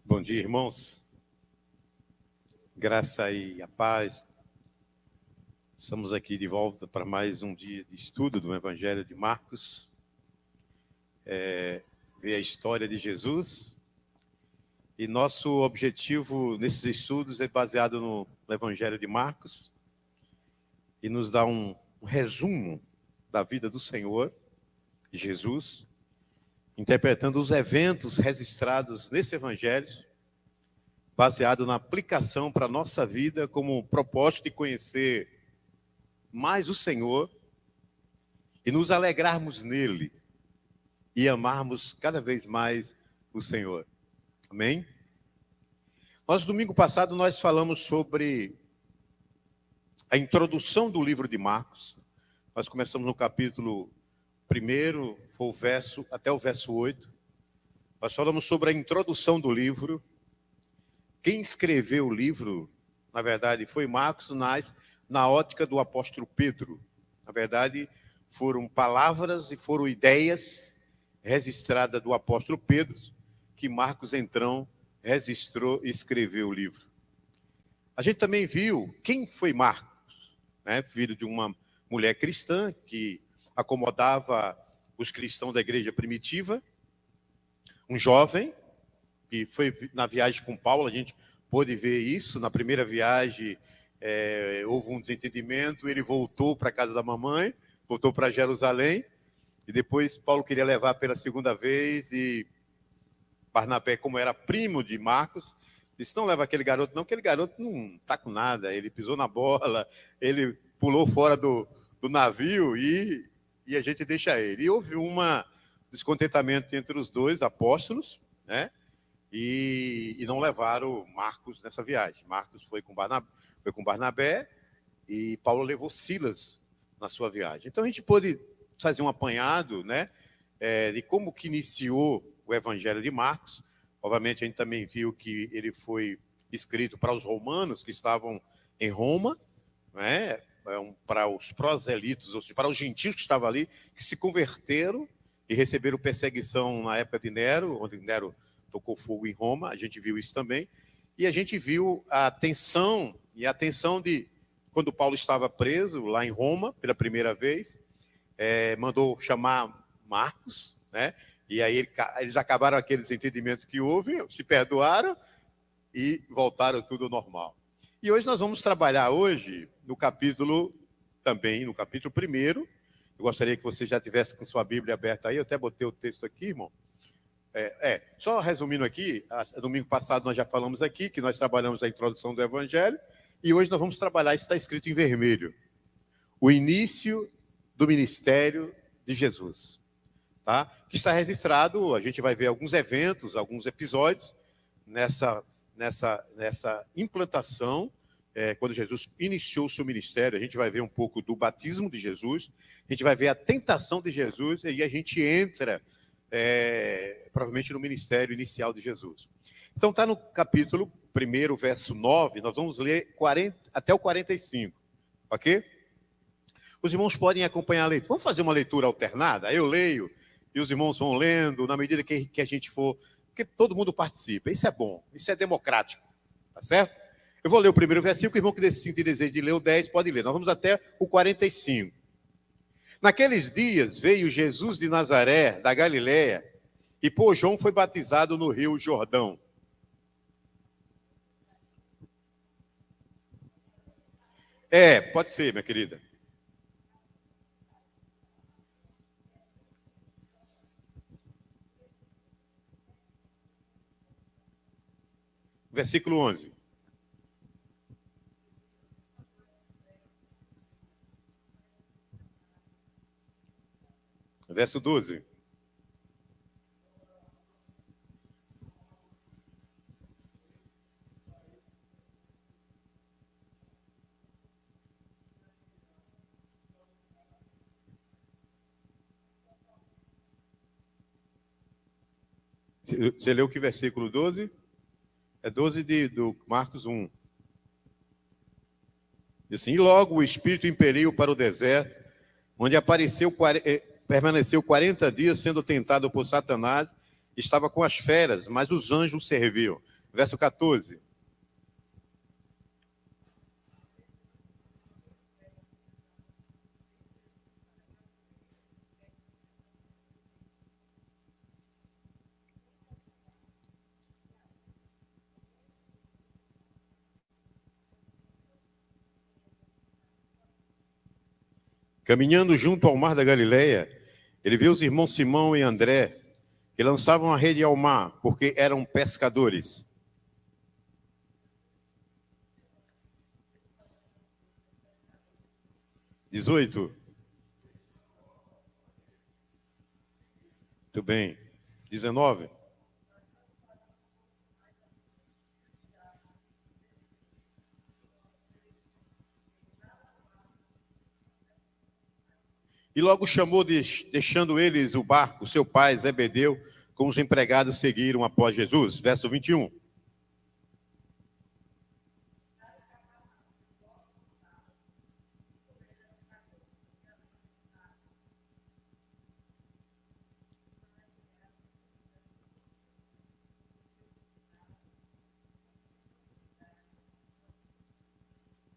Bom dia, irmãos. Graça e a paz. Estamos aqui de volta para mais um dia de estudo do Evangelho de Marcos. Ver a história de Jesus. E nosso objetivo nesses estudos é baseado no Evangelho de Marcos e nos dá um resumo da vida do Senhor, Jesus, interpretando os eventos registrados nesse Evangelho, baseado na aplicação para a nossa vida como propósito de conhecer mais o Senhor e nos alegrarmos nele e amarmos cada vez mais o Senhor. Amém? Domingo passado, nós falamos sobre a introdução do livro de Marcos. Nós começamos no capítulo 1, foi o verso, até o verso 8. Nós falamos sobre a introdução do livro. Quem escreveu o livro, na verdade, foi Marcos, na ótica do apóstolo Pedro. Na verdade, foram palavras e foram ideias registradas do apóstolo Pedro, que Marcos, então, registrou e escreveu o livro. A gente também viu quem foi Marcos, né? Filho de uma mulher cristã que acomodava os cristãos da igreja primitiva, um jovem que foi na viagem com Paulo. A gente pôde ver isso. Na primeira viagem houve um desentendimento, ele voltou para a casa da mamãe, voltou para Jerusalém, e depois Paulo queria levar pela segunda vez, e Barnabé, como era primo de Marcos, disse: não leva aquele garoto não, aquele garoto não está com nada, ele pisou na bola, ele pulou fora do navio, e a gente deixa ele. E houve um descontentamento entre os dois apóstolos, né? E não levaram Marcos nessa viagem. Marcos foi com Barnabé e Paulo levou Silas na sua viagem. Então a gente pôde fazer um apanhado, né, de como que iniciou o Evangelho de Marcos. Obviamente a gente também viu que ele foi escrito para os romanos que estavam em Roma, né, para os proselitos, ou seja, para os gentios que estavam ali, que se converteram e receberam perseguição na época de Nero, onde Nero tocou fogo em Roma. A gente viu isso também. E a gente viu a tensão de quando Paulo estava preso lá em Roma pela primeira vez, mandou chamar Marcos, né? E aí eles acabaram aquele desentendimento que houve, se perdoaram e voltaram tudo ao normal. E hoje nós vamos trabalhar no capítulo 1. Eu gostaria que você já tivesse com sua Bíblia aberta aí. Eu até botei o texto aqui, irmão. Só resumindo aqui, domingo passado nós já falamos aqui que nós trabalhamos a introdução do Evangelho, e hoje nós vamos trabalhar, isso está escrito em vermelho, o início do ministério de Jesus, tá? Que está registrado. A gente vai ver alguns eventos, alguns episódios nessa implantação, quando Jesus iniciou o seu ministério. A gente vai ver um pouco do batismo de Jesus, a gente vai ver a tentação de Jesus, e a gente entra provavelmente no ministério inicial de Jesus. Então está no capítulo 1, verso 9, nós vamos ler até o 45, ok? Os irmãos podem acompanhar a leitura. Vamos fazer uma leitura alternada? Eu leio e os irmãos vão lendo na medida que a gente for, porque todo mundo participa. Isso é bom, isso é democrático, tá certo? Eu vou ler o primeiro versículo, o irmão que sinta desejo de ler o 10 pode ler. Nós vamos até o 45. Naqueles dias veio Jesus de Nazaré, da Galileia, e por João foi batizado no rio Jordão. Pode ser, minha querida. Versículo 11. Verso 12. Você leu que versículo 12? É 12 do Marcos 1. Diz assim: e logo o Espírito impeliu para o deserto, onde permaneceu 40 dias sendo tentado por Satanás, estava com as feras, mas os anjos serviam. verso 14. Caminhando junto ao mar da Galileia, ele viu os irmãos Simão e André, que lançavam a rede ao mar, porque eram pescadores. Dezoito. Muito bem. 19. E logo chamou, deixando eles o barco, seu pai, Zebedeu, com os empregados seguiram após Jesus. Verso 21.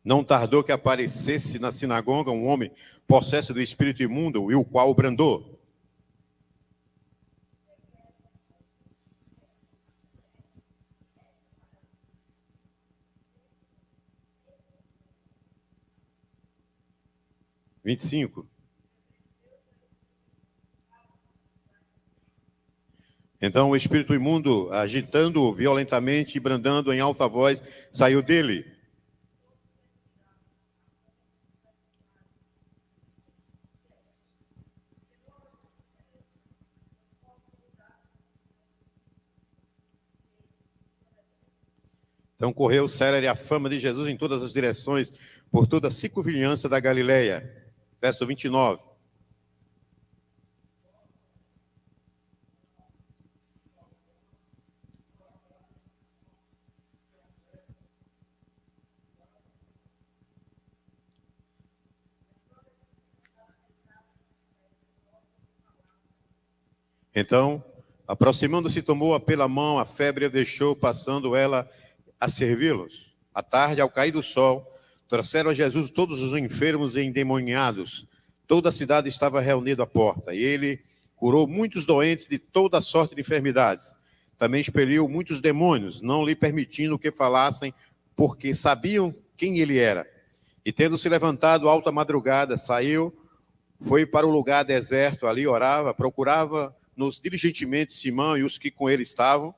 Não tardou que aparecesse na sinagoga um homem possesso do espírito imundo, e o qual brandou. Vinte e cinco. Então o espírito imundo, agitando violentamente e brandando em alta voz, saiu dele. Então correu célere a fama de Jesus em todas as direções, por toda a circunvizinhança da Galileia. Verso 29. Então, aproximando-se, tomou-a pela mão, a febre a deixou, passando ela a servi-los. À tarde, ao cair do sol, trouxeram a Jesus todos os enfermos e endemoniados. Toda a cidade estava reunida à porta, e ele curou muitos doentes de toda sorte de enfermidades. Também expeliu muitos demônios, não lhe permitindo que falassem, porque sabiam quem ele era. E tendo se levantado alta madrugada, saiu, foi para o lugar deserto, ali orava, procurava-nos diligentemente Simão e os que com ele estavam.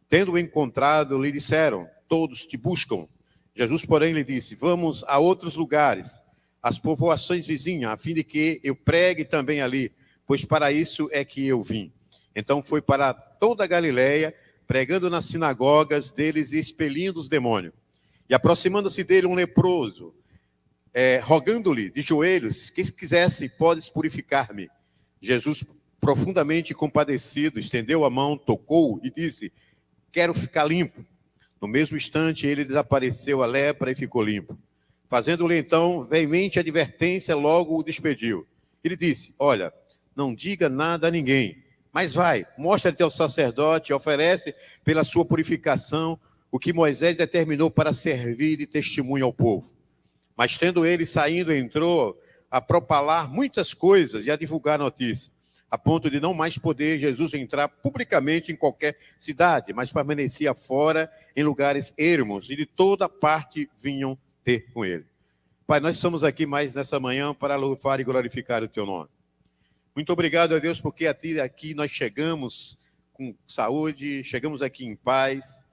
Tendo-o encontrado, lhe disseram: todos te buscam. Jesus, porém, lhe disse: vamos a outros lugares, às povoações vizinhas, a fim de que eu pregue também ali, pois para isso é que eu vim. Então foi para toda a Galileia, pregando nas sinagogas deles e expelindo os demônios. E aproximando-se dele um leproso, rogando-lhe de joelhos, que se quisesse, podes purificar-me. Jesus, profundamente compadecido, estendeu a mão, tocou e disse: quero ficar limpo. No mesmo instante, ele desapareceu a lepra e ficou limpo. Fazendo-lhe então veemente advertência, logo o despediu. Ele disse: olha, não diga nada a ninguém, mas vai, mostra-te ao sacerdote e oferece pela sua purificação o que Moisés determinou para servir de testemunho ao povo. Mas tendo ele saindo, entrou a propalar muitas coisas e a divulgar notícia, a ponto de não mais poder Jesus entrar publicamente em qualquer cidade, mas permanecia fora em lugares ermos, e de toda parte vinham ter com ele. Pai, nós estamos aqui mais nessa manhã para louvar e glorificar o teu nome. Muito obrigado a Deus, porque aqui nós chegamos com saúde, chegamos aqui em paz,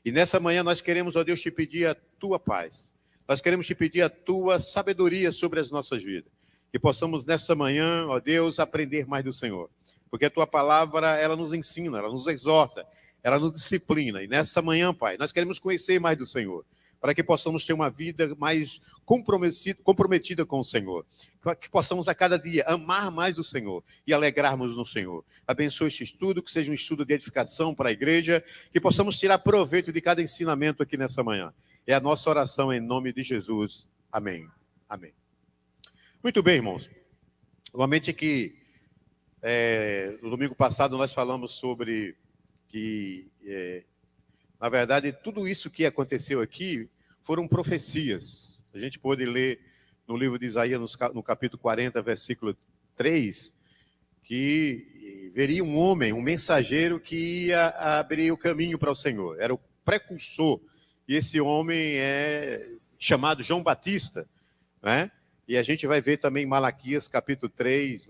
e nessa manhã nós queremos, ó Deus, te pedir a tua paz. Nós queremos te pedir a tua sabedoria sobre as nossas vidas. Que possamos nessa manhã, ó Deus, aprender mais do Senhor. Porque a tua palavra, ela nos ensina, ela nos exorta, ela nos disciplina. E nessa manhã, Pai, nós queremos conhecer mais do Senhor. Para que possamos ter uma vida mais comprometida com o Senhor. Para que possamos a cada dia amar mais o Senhor e alegrarmos no Senhor. Abençoe este estudo, que seja um estudo de edificação para a igreja. Que possamos tirar proveito de cada ensinamento aqui nessa manhã. É a nossa oração em nome de Jesus. Amém. Amém. Muito bem, irmãos. Normalmente que no domingo passado nós falamos sobre que Na verdade, tudo isso que aconteceu aqui foram profecias. A gente pode ler no livro de Isaías, no capítulo 40, versículo 3, que veria um homem, um mensageiro que ia abrir o caminho para o Senhor. Era o precursor. E esse homem é chamado João Batista, né? E a gente vai ver também em Malaquias, capítulo 3,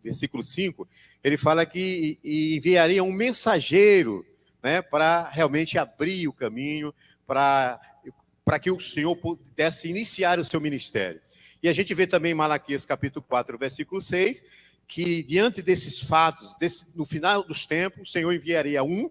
versículo 5, ele fala que enviaria um mensageiro, né, para realmente abrir o caminho, para que o Senhor pudesse iniciar o seu ministério. E a gente vê também em Malaquias, capítulo 4, versículo 6, que diante desses fatos, no final dos tempos, o Senhor enviaria um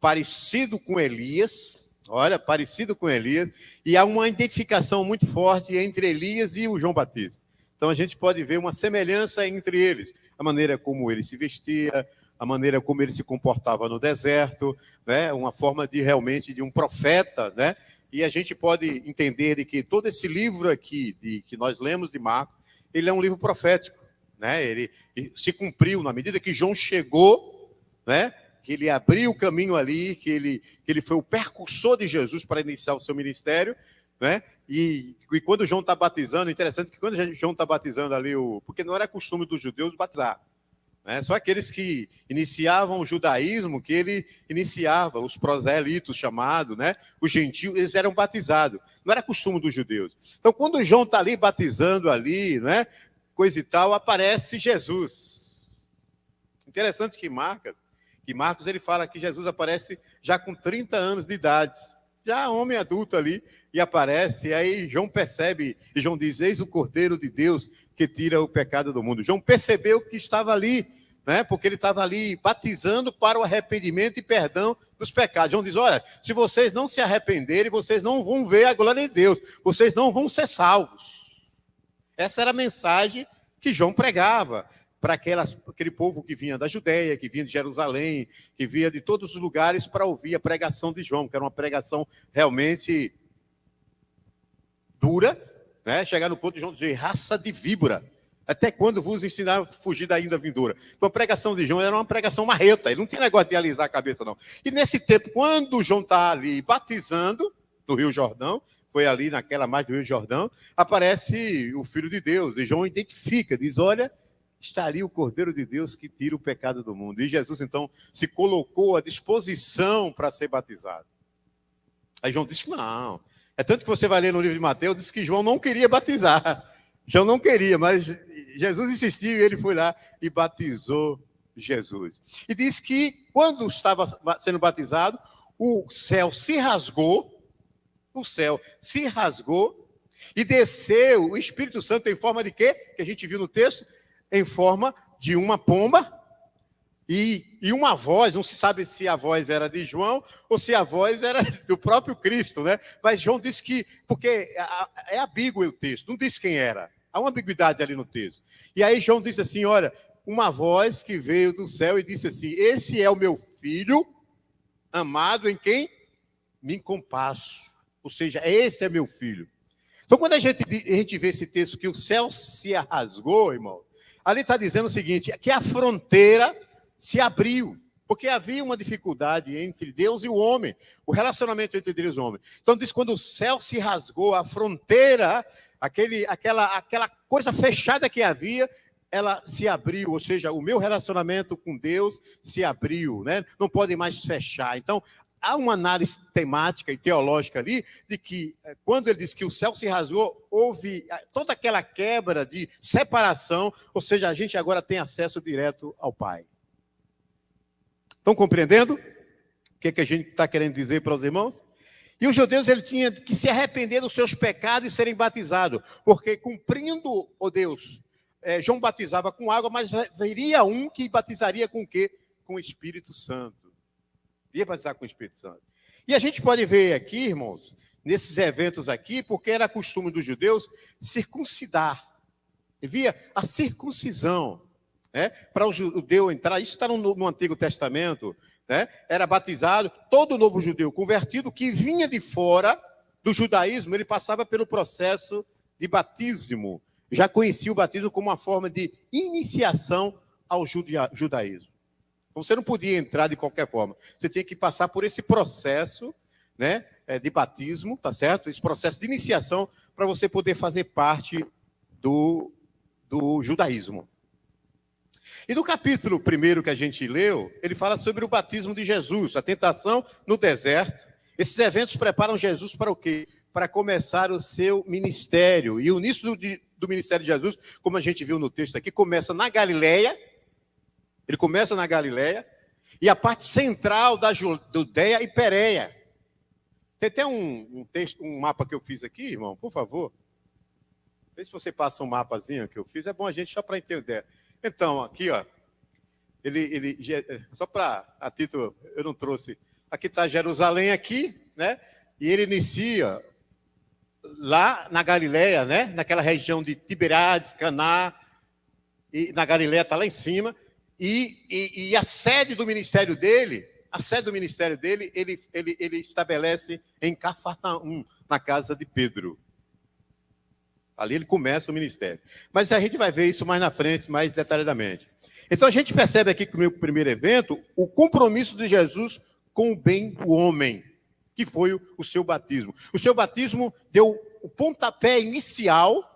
parecido com Elias. Olha, parecido com Elias, e há uma identificação muito forte entre Elias e o João Batista. Então a gente pode ver uma semelhança entre eles, a maneira como ele se vestia, a maneira como ele se comportava no deserto, né? Uma forma de realmente de um profeta, né? E a gente pode entender de que todo esse livro aqui que nós lemos de Marcos, ele é um livro profético, né? Ele se cumpriu na medida que João chegou, né? Que ele abriu o caminho ali, que ele foi o precursor de Jesus para iniciar o seu ministério, né? E quando João está batizando, interessante que quando João está batizando ali, porque não era costume dos judeus batizar, né? Só aqueles que iniciavam o judaísmo, que ele iniciava, os proselitos chamados, né? Os gentios, eles eram batizados, não era costume dos judeus. Então, quando João está ali batizando ali, né? Coisa e tal, aparece Jesus. Interessante que Marcos ele fala que Jesus aparece já com 30 anos de idade, já homem adulto ali, e aparece, e aí João percebe, e João diz, eis o Cordeiro de Deus que tira o pecado do mundo. João percebeu que estava ali, né, porque ele estava ali batizando para o arrependimento e perdão dos pecados. João diz, olha, se vocês não se arrependerem, vocês não vão ver a glória de Deus, vocês não vão ser salvos. Essa era a mensagem que João pregava para aquele povo que vinha da Judéia, que vinha de Jerusalém, que vinha de todos os lugares para ouvir a pregação de João, que era uma pregação realmente dura, né? Chegar no ponto de João dizer, raça de víbora, até quando vos ensinar a fugir da ainda vindoura? Então a pregação de João era uma pregação marreta, ele não tinha negócio de alisar a cabeça, não. E nesse tempo, quando João está ali batizando, no Rio Jordão, foi ali naquela margem do Rio Jordão, aparece o Filho de Deus, e João identifica, diz, olha, está ali o Cordeiro de Deus que tira o pecado do mundo. E Jesus, então, se colocou à disposição para ser batizado. Aí João disse, não. É tanto que você vai ler no livro de Mateus, diz que João não queria batizar. João não queria, mas Jesus insistiu e ele foi lá e batizou Jesus. E diz que, quando estava sendo batizado, o céu se rasgou, e desceu o Espírito Santo em forma de quê? Que a gente viu no texto, em forma de uma pomba e uma voz, não se sabe se a voz era de João ou se a voz era do próprio Cristo, né? Mas João disse que, porque é ambíguo o texto, não diz quem era, há uma ambiguidade ali no texto. E aí João disse assim, olha, uma voz que veio do céu e disse assim, esse é o meu filho amado em quem me compasso, ou seja, esse é meu filho. Então quando a gente vê esse texto que o céu se rasgou, irmão, ali está dizendo o seguinte, que a fronteira se abriu, porque havia uma dificuldade entre Deus e o homem, o relacionamento entre Deus e o homem. Então diz, quando o céu se rasgou, a fronteira, aquela coisa fechada que havia, ela se abriu, ou seja, o meu relacionamento com Deus se abriu, né? Não pode mais fechar. Então, há uma análise temática e teológica ali, de que, quando ele diz que o céu se rasgou, houve toda aquela quebra de separação, ou seja, a gente agora tem acesso direto ao Pai. Estão compreendendo o que a gente está querendo dizer para os irmãos? E os judeus, ele tinha que se arrepender dos seus pecados e serem batizados, porque cumprindo, Deus, João batizava com água, mas viria um que batizaria com o quê? Com o Espírito Santo. Ia batizar com o Espírito Santo. E a gente pode ver aqui, irmãos, nesses eventos aqui, porque era costume dos judeus circuncidar. Havia a circuncisão, né? Para o judeu entrar, isso está no Antigo Testamento, né? Era batizado, todo novo judeu convertido que vinha de fora do judaísmo, ele passava pelo processo de batismo. Já conhecia o batismo como uma forma de iniciação ao judaísmo. Você não podia entrar de qualquer forma. Você tinha que passar por esse processo, né, de batismo, tá certo? Esse processo de iniciação para você poder fazer parte do judaísmo. E no capítulo 1 que a gente leu, ele fala sobre o batismo de Jesus, a tentação no deserto. Esses eventos preparam Jesus para o quê? Para começar o seu ministério. E o início do ministério de Jesus, como a gente viu no texto aqui, começa na Galileia. Ele começa na Galileia. E a parte central da Judeia e Pérea. Tem até um mapa que eu fiz aqui, irmão, por favor. Vê se você passa um mapazinho que eu fiz. É bom a gente só para entender. Então, aqui, ó. Só para a título, eu não trouxe. Aqui está Jerusalém aqui, né? E ele inicia lá na Galileia, né? Naquela região de Tiberíades, Caná, e na Galileia está lá em cima. E a sede do ministério dele, ele estabelece em Cafarnaum, na casa de Pedro. Ali ele começa o ministério. Mas a gente vai ver isso mais na frente, mais detalhadamente. Então a gente percebe aqui no primeiro evento o compromisso de Jesus com o bem do homem, que foi o seu batismo. O seu batismo deu o pontapé inicial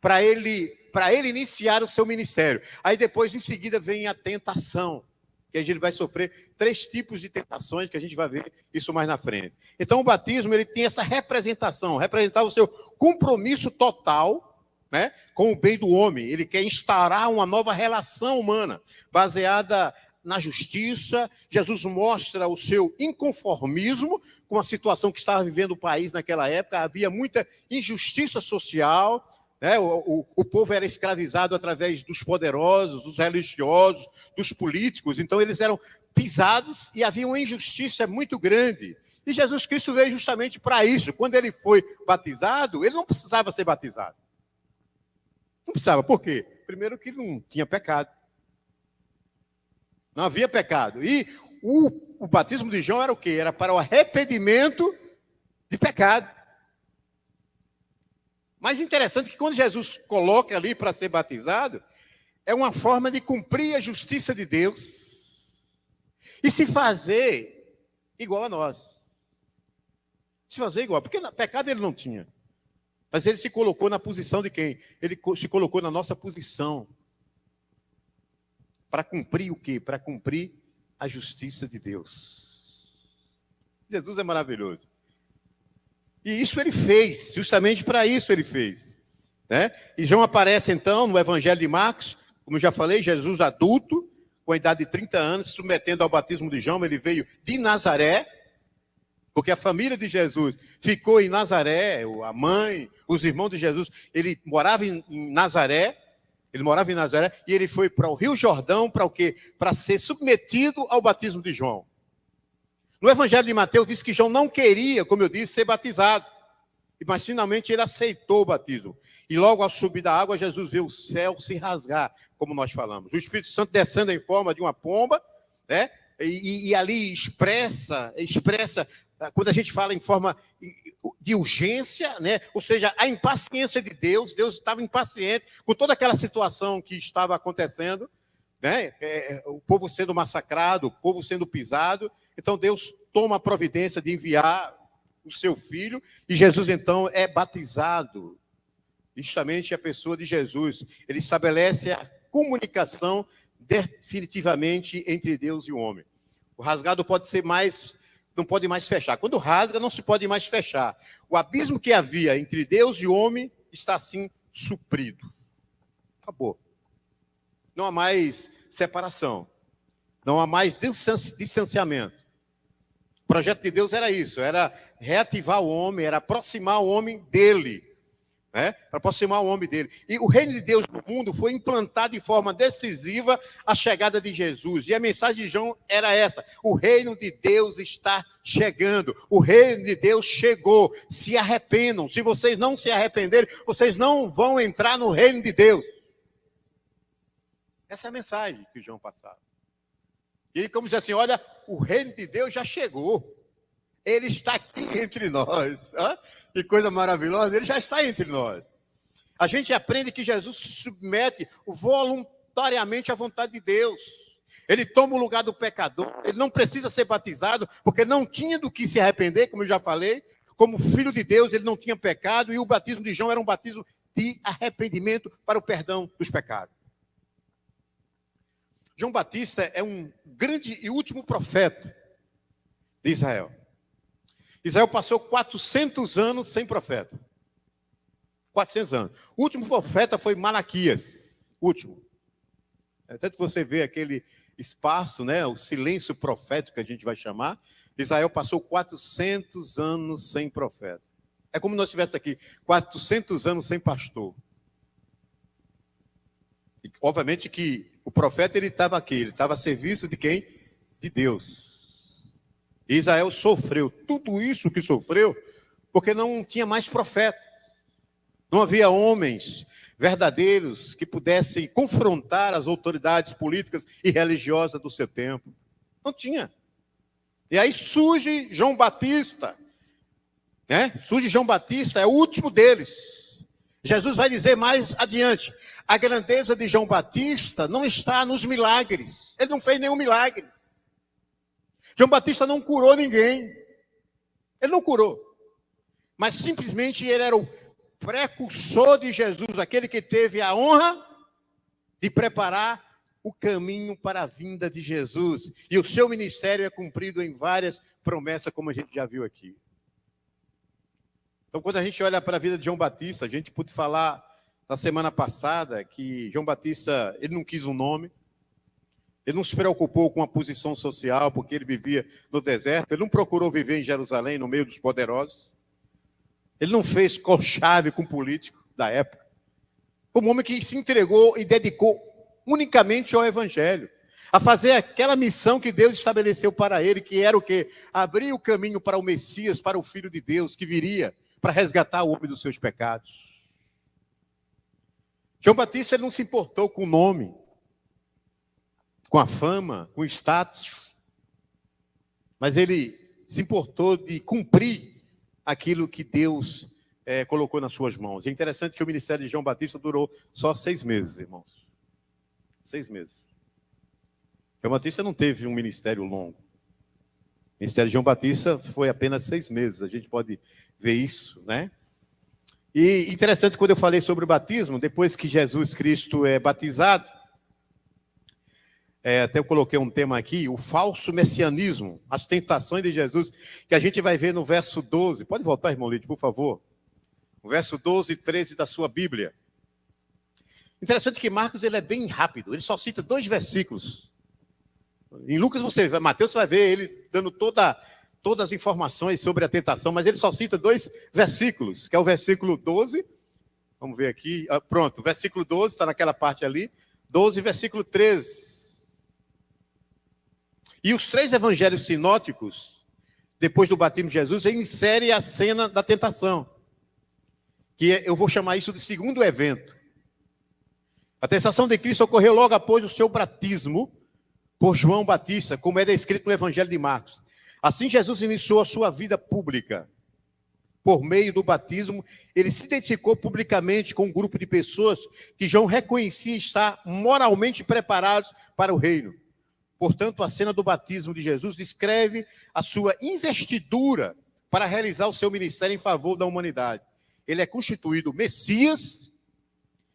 para ele iniciar o seu ministério. Aí depois, em seguida, vem a tentação, que a gente vai sofrer 3 tipos de tentações, que a gente vai ver isso mais na frente. Então, o batismo ele tem essa representação, representar o seu compromisso total, né, com o bem do homem. Ele quer instaurar uma nova relação humana, baseada na justiça. Jesus mostra o seu inconformismo com a situação que estava vivendo o país naquela época. Havia muita injustiça social, né? O povo era escravizado através dos poderosos, dos religiosos, dos políticos. Então, eles eram pisados e havia uma injustiça muito grande. E Jesus Cristo veio justamente para isso. Quando ele foi batizado, ele não precisava ser batizado. Não precisava. Por quê? Primeiro que não tinha pecado. Não havia pecado. E o batismo de João era o quê? Era para o arrependimento de pecado. Mas interessante que quando Jesus coloca ali para ser batizado, é uma forma de cumprir a justiça de Deus e se fazer igual a nós. Se fazer igual, porque pecado ele não tinha. Mas ele se colocou na posição de quem? Ele se colocou na nossa posição. Para cumprir o quê? Para cumprir a justiça de Deus. Jesus é maravilhoso. E isso ele fez, justamente para isso ele fez. Né? E João aparece então no Evangelho de Marcos, como eu já falei, Jesus adulto, com a idade de 30 anos, se submetendo ao batismo de João. Ele veio de Nazaré, porque a família de Jesus ficou em Nazaré, a mãe, os irmãos de Jesus, ele morava em Nazaré. Ele morava em Nazaré e ele foi para o Rio Jordão para o quê? Para ser submetido ao batismo de João. No Evangelho de Mateus diz que João não queria, como eu disse, ser batizado. Mas finalmente ele aceitou o batismo. E logo ao subir da água, Jesus vê o céu se rasgar, como nós falamos. O Espírito Santo descendo em forma de uma pomba, né? E ali expressa, quando a gente fala em forma de urgência, né? Ou seja, a impaciência de Deus. Deus estava impaciente com toda aquela situação que estava acontecendo, né? O povo sendo massacrado, o povo sendo pisado. Então Deus toma a providência de enviar o seu filho e Jesus então é batizado. Justamente a pessoa de Jesus, ele estabelece a comunicação definitivamente entre Deus e o homem. O rasgado não pode mais fechar. Quando rasga, não se pode mais fechar. O abismo que havia entre Deus e o homem está assim suprido. Acabou. Não há mais separação. Não há mais distanciamento. O projeto de Deus era isso, era reativar o homem, era aproximar o homem dele. Né? Para aproximar o homem dele. E o reino de Deus no mundo foi implantado de forma decisiva à chegada de Jesus. E a mensagem de João era esta: o reino de Deus está chegando. O reino de Deus chegou. Se arrependam. Se vocês não se arrependerem, vocês não vão entrar no reino de Deus. Essa é a mensagem que João passava. E como diz assim, olha, o reino de Deus já chegou. Ele está aqui entre nós. Que coisa maravilhosa, ele já está entre nós. A gente aprende que Jesus se submete voluntariamente à vontade de Deus. Ele toma o lugar do pecador. Ele não precisa ser batizado, porque não tinha do que se arrepender, como eu já falei. Como filho de Deus, ele não tinha pecado, e o batismo de João era um batismo de arrependimento para o perdão dos pecados. João Batista é um grande e último profeta de Israel. Israel passou 400 anos sem profeta. 400 anos. O último profeta foi Malaquias. Último. Tanto que você vê aquele espaço, né, o silêncio profético que a gente vai chamar. Israel passou 400 anos sem profeta. É como nós estivéssemos aqui, 400 anos sem pastor. E, obviamente que o profeta ele estava aqui, ele estava a serviço de quem? De Deus. E Israel sofreu tudo isso que sofreu porque não tinha mais profeta. Não havia homens verdadeiros que pudessem confrontar as autoridades políticas e religiosas do seu tempo. Não tinha. E aí surge João Batista. Né? Surge João Batista, é o último deles. Jesus vai dizer mais adiante: a grandeza de João Batista não está nos milagres. Ele não fez nenhum milagre. João Batista não curou ninguém. Ele não curou. Mas simplesmente ele era o precursor de Jesus, aquele que teve a honra de preparar o caminho para a vinda de Jesus. E o seu ministério é cumprido em várias promessas, como a gente já viu aqui. Então, quando a gente olha para a vida de João Batista, a gente pôde falar na semana passada que João Batista, ele não quis um nome, ele não se preocupou com a posição social, porque ele vivia no deserto, ele não procurou viver em Jerusalém, no meio dos poderosos, ele não fez conchave com político da época. Foi um homem que se entregou e dedicou unicamente ao Evangelho, a fazer aquela missão que Deus estabeleceu para ele, que era o quê? Abrir o caminho para o Messias, para o Filho de Deus, que viria para resgatar o homem dos seus pecados. João Batista ele não se importou com o nome, com a fama, com o status, mas ele se importou de cumprir aquilo que Deus colocou nas suas mãos. É interessante que o ministério de João Batista durou só 6 meses, irmãos. 6 meses. João Batista não teve um ministério longo. O ministério de João Batista foi apenas 6 meses. A gente pode ver isso, né? E interessante, quando eu falei sobre o batismo, depois que Jesus Cristo é batizado, até eu coloquei um tema aqui, o falso messianismo, as tentações de Jesus, que a gente vai ver no verso 12. Pode voltar, irmão Lídio, por favor. O verso 12 e 13 da sua Bíblia. Interessante que Marcos ele é bem rápido, ele só cita 2 versículos. Em Lucas, Mateus, você vai ver ele dando todas as informações sobre a tentação, mas ele só cita 2 versículos, que é o versículo 12, vamos ver aqui, pronto, o versículo 12, está naquela parte ali, 12 e versículo 13. E os 3 evangelhos sinóticos, depois do batismo de Jesus, inserem a cena da tentação, que eu vou chamar isso de segundo evento. A tentação de Cristo ocorreu logo após o seu batismo por João Batista, como é descrito no Evangelho de Marcos. Assim, Jesus iniciou a sua vida pública. Por meio do batismo, ele se identificou publicamente com um grupo de pessoas que João reconhecia estar moralmente preparados para o reino. Portanto, a cena do batismo de Jesus descreve a sua investidura para realizar o seu ministério em favor da humanidade. Ele é constituído Messias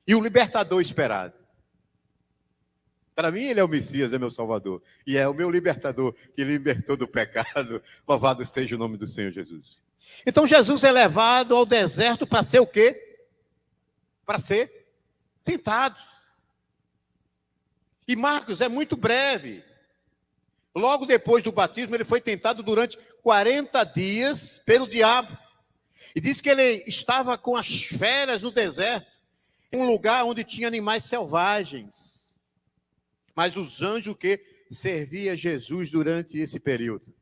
e o libertador esperado. Para mim, ele é o Messias, é meu Salvador. E é o meu libertador, que libertou do pecado. Louvado esteja o nome do Senhor Jesus. Então, Jesus é levado ao deserto para ser o quê? Para ser tentado. E Marcos é muito breve. Logo depois do batismo, ele foi tentado durante 40 dias pelo diabo. E diz que ele estava com as feras no deserto, em um lugar onde tinha animais selvagens. Mas os anjos que serviam Jesus durante esse período.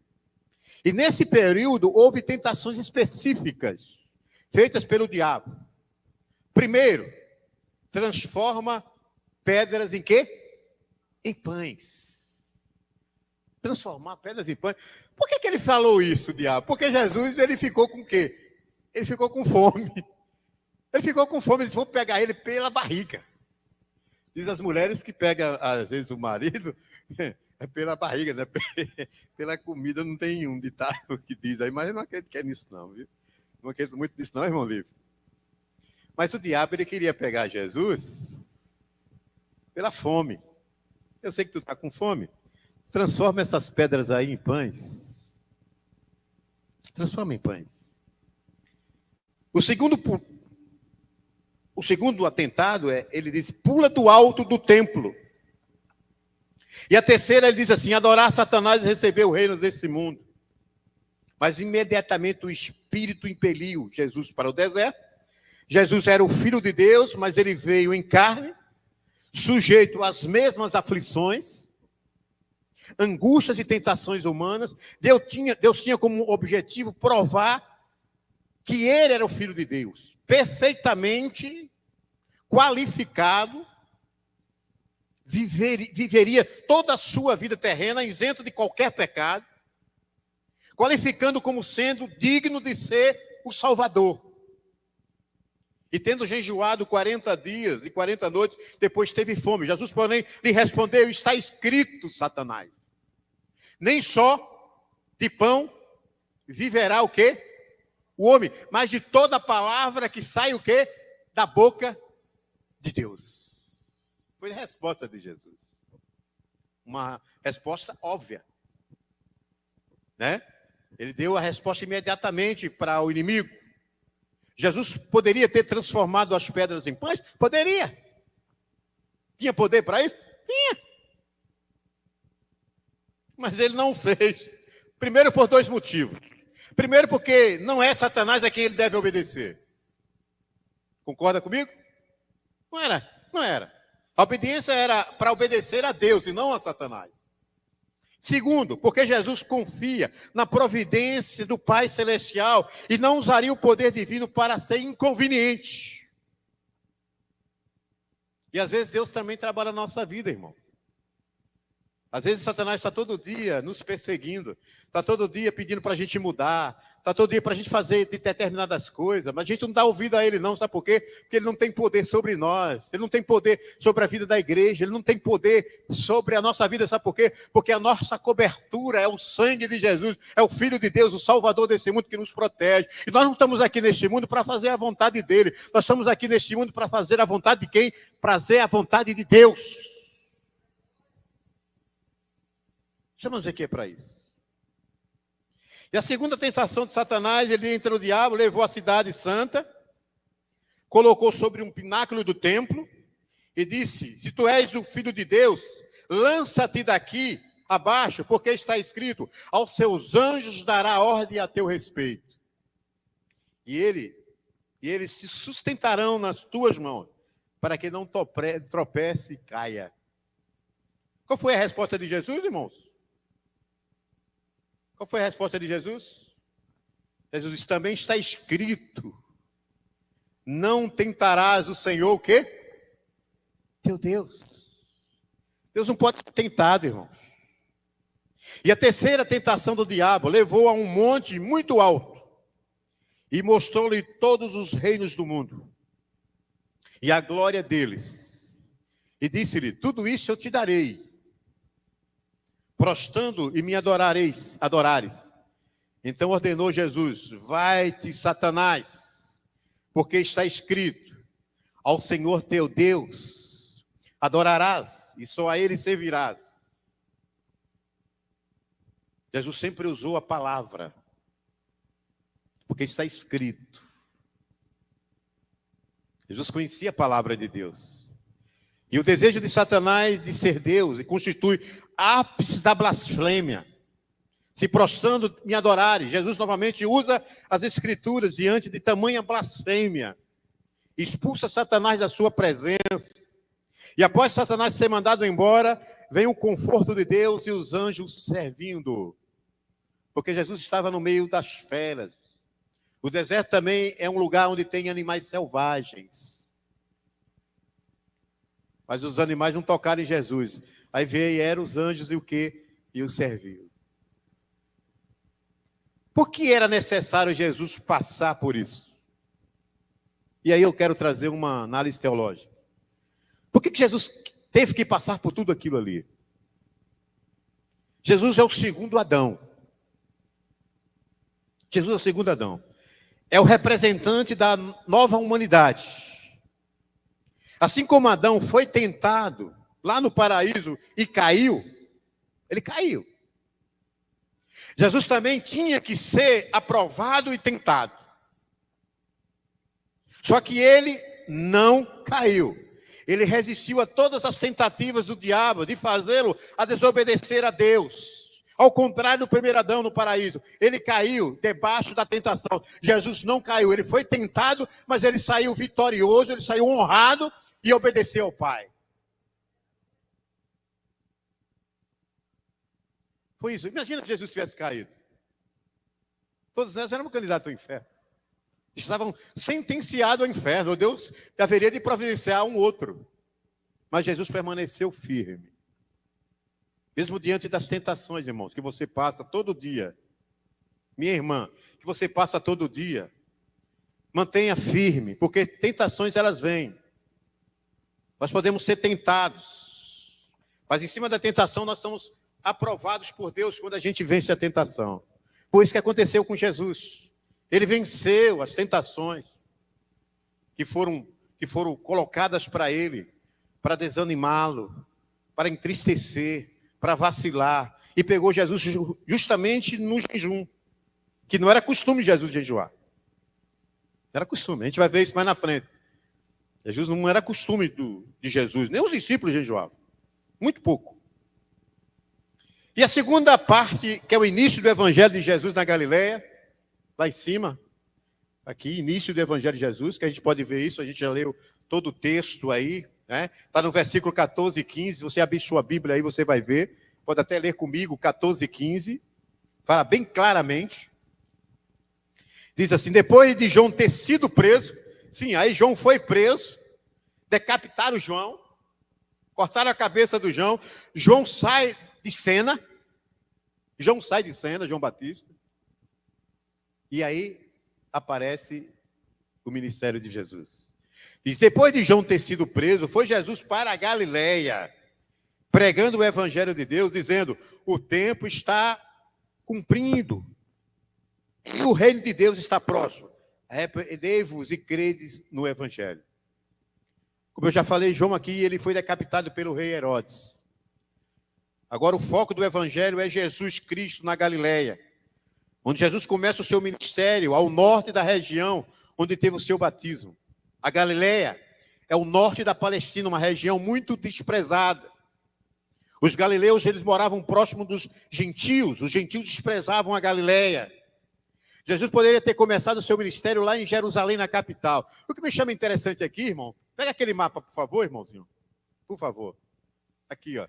E nesse período houve tentações específicas feitas pelo diabo. Primeiro, transforma pedras em quê? Em pães. Transformar pedras em pães. Por que ele falou isso, diabo? Porque Jesus ele ficou com o quê? Ele ficou com fome. Ele ficou com fome, eles vão pegar ele pela barriga. Diz as mulheres que pegam, às vezes, o marido É pela barriga, né? Pela comida não tem um ditado que diz aí, mas eu não acredito que é nisso não, viu? Não acredito muito nisso não, irmão Livre. Mas o diabo, ele queria pegar Jesus pela fome. Eu sei que tu está com fome. Transforma essas pedras aí em pães. Transforma em pães. O segundo atentado ele diz, pula do alto do templo. E a terceira, ele diz assim, adorar Satanás e receber o reino desse mundo. Mas imediatamente o Espírito impeliu Jesus para o deserto. Jesus era o Filho de Deus, mas ele veio em carne, sujeito às mesmas aflições, angústias e tentações humanas. Deus tinha como objetivo provar que ele era o Filho de Deus, perfeitamente qualificado, viveria toda a sua vida terrena isento de qualquer pecado, qualificando como sendo digno de ser o Salvador. E tendo jejuado 40 dias e 40 noites, depois teve fome. Jesus, porém, lhe respondeu, está escrito, Satanás. Nem só de pão viverá o quê? O homem, mas de toda palavra que sai o quê? Da boca de Deus. Foi a resposta de Jesus. Uma resposta óbvia. Né? Ele deu a resposta imediatamente para o inimigo. Jesus poderia ter transformado as pedras em pães? Poderia. Tinha poder para isso? Tinha. Mas ele não fez. Primeiro por dois motivos. Primeiro porque não é Satanás a quem ele deve obedecer. Concorda comigo? Não era, não era. A obediência era para obedecer a Deus e não a Satanás. Segundo, porque Jesus confia na providência do Pai Celestial e não usaria o poder divino para ser inconveniente. E às vezes Deus também trabalha na nossa vida, irmão. Às vezes Satanás está todo dia nos perseguindo, está todo dia pedindo para a gente mudar, está todo dia para a gente fazer determinadas coisas, mas a gente não dá ouvido a ele não, sabe por quê? Porque ele não tem poder sobre nós, ele não tem poder sobre a vida da igreja, ele não tem poder sobre a nossa vida, sabe por quê? Porque a nossa cobertura é o sangue de Jesus, é o Filho de Deus, o Salvador desse mundo que nos protege. E nós não estamos aqui neste mundo para fazer a vontade dele, nós estamos aqui neste mundo para fazer a vontade de quem? Fazer a vontade de Deus. Estamos aqui para isso. E a segunda tentação de Satanás, ele entra no diabo, levou a cidade santa, colocou sobre um pináculo do templo e disse, se tu és o Filho de Deus, lança-te daqui abaixo, porque está escrito, aos seus anjos dará ordem a teu respeito. E eles se sustentarão nas tuas mãos, para que não tropece e caia. Qual foi a resposta de Jesus, irmãos? Qual foi a resposta de Jesus? Jesus disse, também está escrito, não tentarás o Senhor o quê? Teu Deus. Deus não pode ser tentado, irmão. E a terceira tentação do diabo levou a um monte muito alto e mostrou-lhe todos os reinos do mundo e a glória deles. E disse-lhe, tudo isso eu te darei, prostrando e me adorares. Então ordenou Jesus, vai-te, Satanás, porque está escrito, ao Senhor teu Deus adorarás, e só a ele servirás. Jesus sempre usou a palavra, porque está escrito. Jesus conhecia a palavra de Deus. E o desejo de Satanás de ser Deus, e constitui ápice da blasfêmia, se prostrando me adorarem. Jesus novamente usa as escrituras diante de tamanha blasfêmia, expulsa Satanás da sua presença, e após Satanás ser mandado embora, vem o conforto de Deus e os anjos servindo, porque Jesus estava no meio das feras. O deserto também é um lugar onde tem animais selvagens, mas os animais não tocaram em Jesus. Aí vieram os anjos e o quê? E o serviram. Por que era necessário Jesus passar por isso? E aí eu quero trazer uma análise teológica. Por que Jesus teve que passar por tudo aquilo ali? Jesus é o segundo Adão. Jesus é o segundo Adão. É o representante da nova humanidade. Assim como Adão foi tentado lá no paraíso e caiu, ele caiu. Jesus também tinha que ser aprovado e tentado. Só que ele não caiu. Ele resistiu a todas as tentativas do diabo de fazê-lo a desobedecer a Deus. Ao contrário do primeiro Adão no paraíso, ele caiu debaixo da tentação. Jesus não caiu, ele foi tentado, mas ele saiu vitorioso, ele saiu honrado e obedeceu ao Pai. Foi isso. Imagina que Jesus tivesse caído. Todos nós éramos candidatos ao inferno. Estavam sentenciados ao inferno. Deus haveria de providenciar um outro. Mas Jesus permaneceu firme. Mesmo diante das tentações, irmãos, que você passa todo dia. Minha irmã, que você passa todo dia. Mantenha firme, porque tentações elas vêm. Nós podemos ser tentados. Mas em cima da tentação nós somos aprovados por Deus quando a gente vence a tentação. Foi isso que aconteceu com Jesus. Ele venceu as tentações que foram colocadas para ele, para desanimá-lo, para entristecer, para vacilar. E pegou Jesus justamente no jejum, que não era costume de Jesus jejuar. Não era costume, a gente vai ver isso mais na frente. Jesus não era costume de Jesus, nem os discípulos jejuavam. Muito pouco. E a segunda parte, que é o início do evangelho de Jesus na Galileia, lá em cima, aqui, início do evangelho de Jesus, que a gente pode ver isso, a gente já leu todo o texto aí, né? Está no versículo 14 e 15, se você abrir sua Bíblia aí, você vai ver, pode até ler comigo, 14 e 15, fala bem claramente. Diz assim, depois de João ter sido preso, sim, aí João foi preso, decapitaram João, cortaram a cabeça do João, João sai de cena, João Batista, e aí aparece o ministério de Jesus. Diz, depois de João ter sido preso, foi Jesus para a Galileia, pregando o evangelho de Deus, dizendo, o tempo está cumprindo, e o reino de Deus está próximo. Arrependei-vos e credes no evangelho. Como eu já falei, João aqui, ele foi decapitado pelo rei Herodes. Agora o foco do evangelho é Jesus Cristo na Galileia, onde Jesus começa o seu ministério ao norte da região onde teve o seu batismo. A Galileia é o norte da Palestina, uma região muito desprezada. Os galileus, eles moravam próximo dos gentios, os gentios desprezavam a Galileia. Jesus poderia ter começado o seu ministério lá em Jerusalém, na capital. O que me chama interessante aqui, irmão, pega aquele mapa, por favor, irmãozinho. Por favor. Aqui, ó.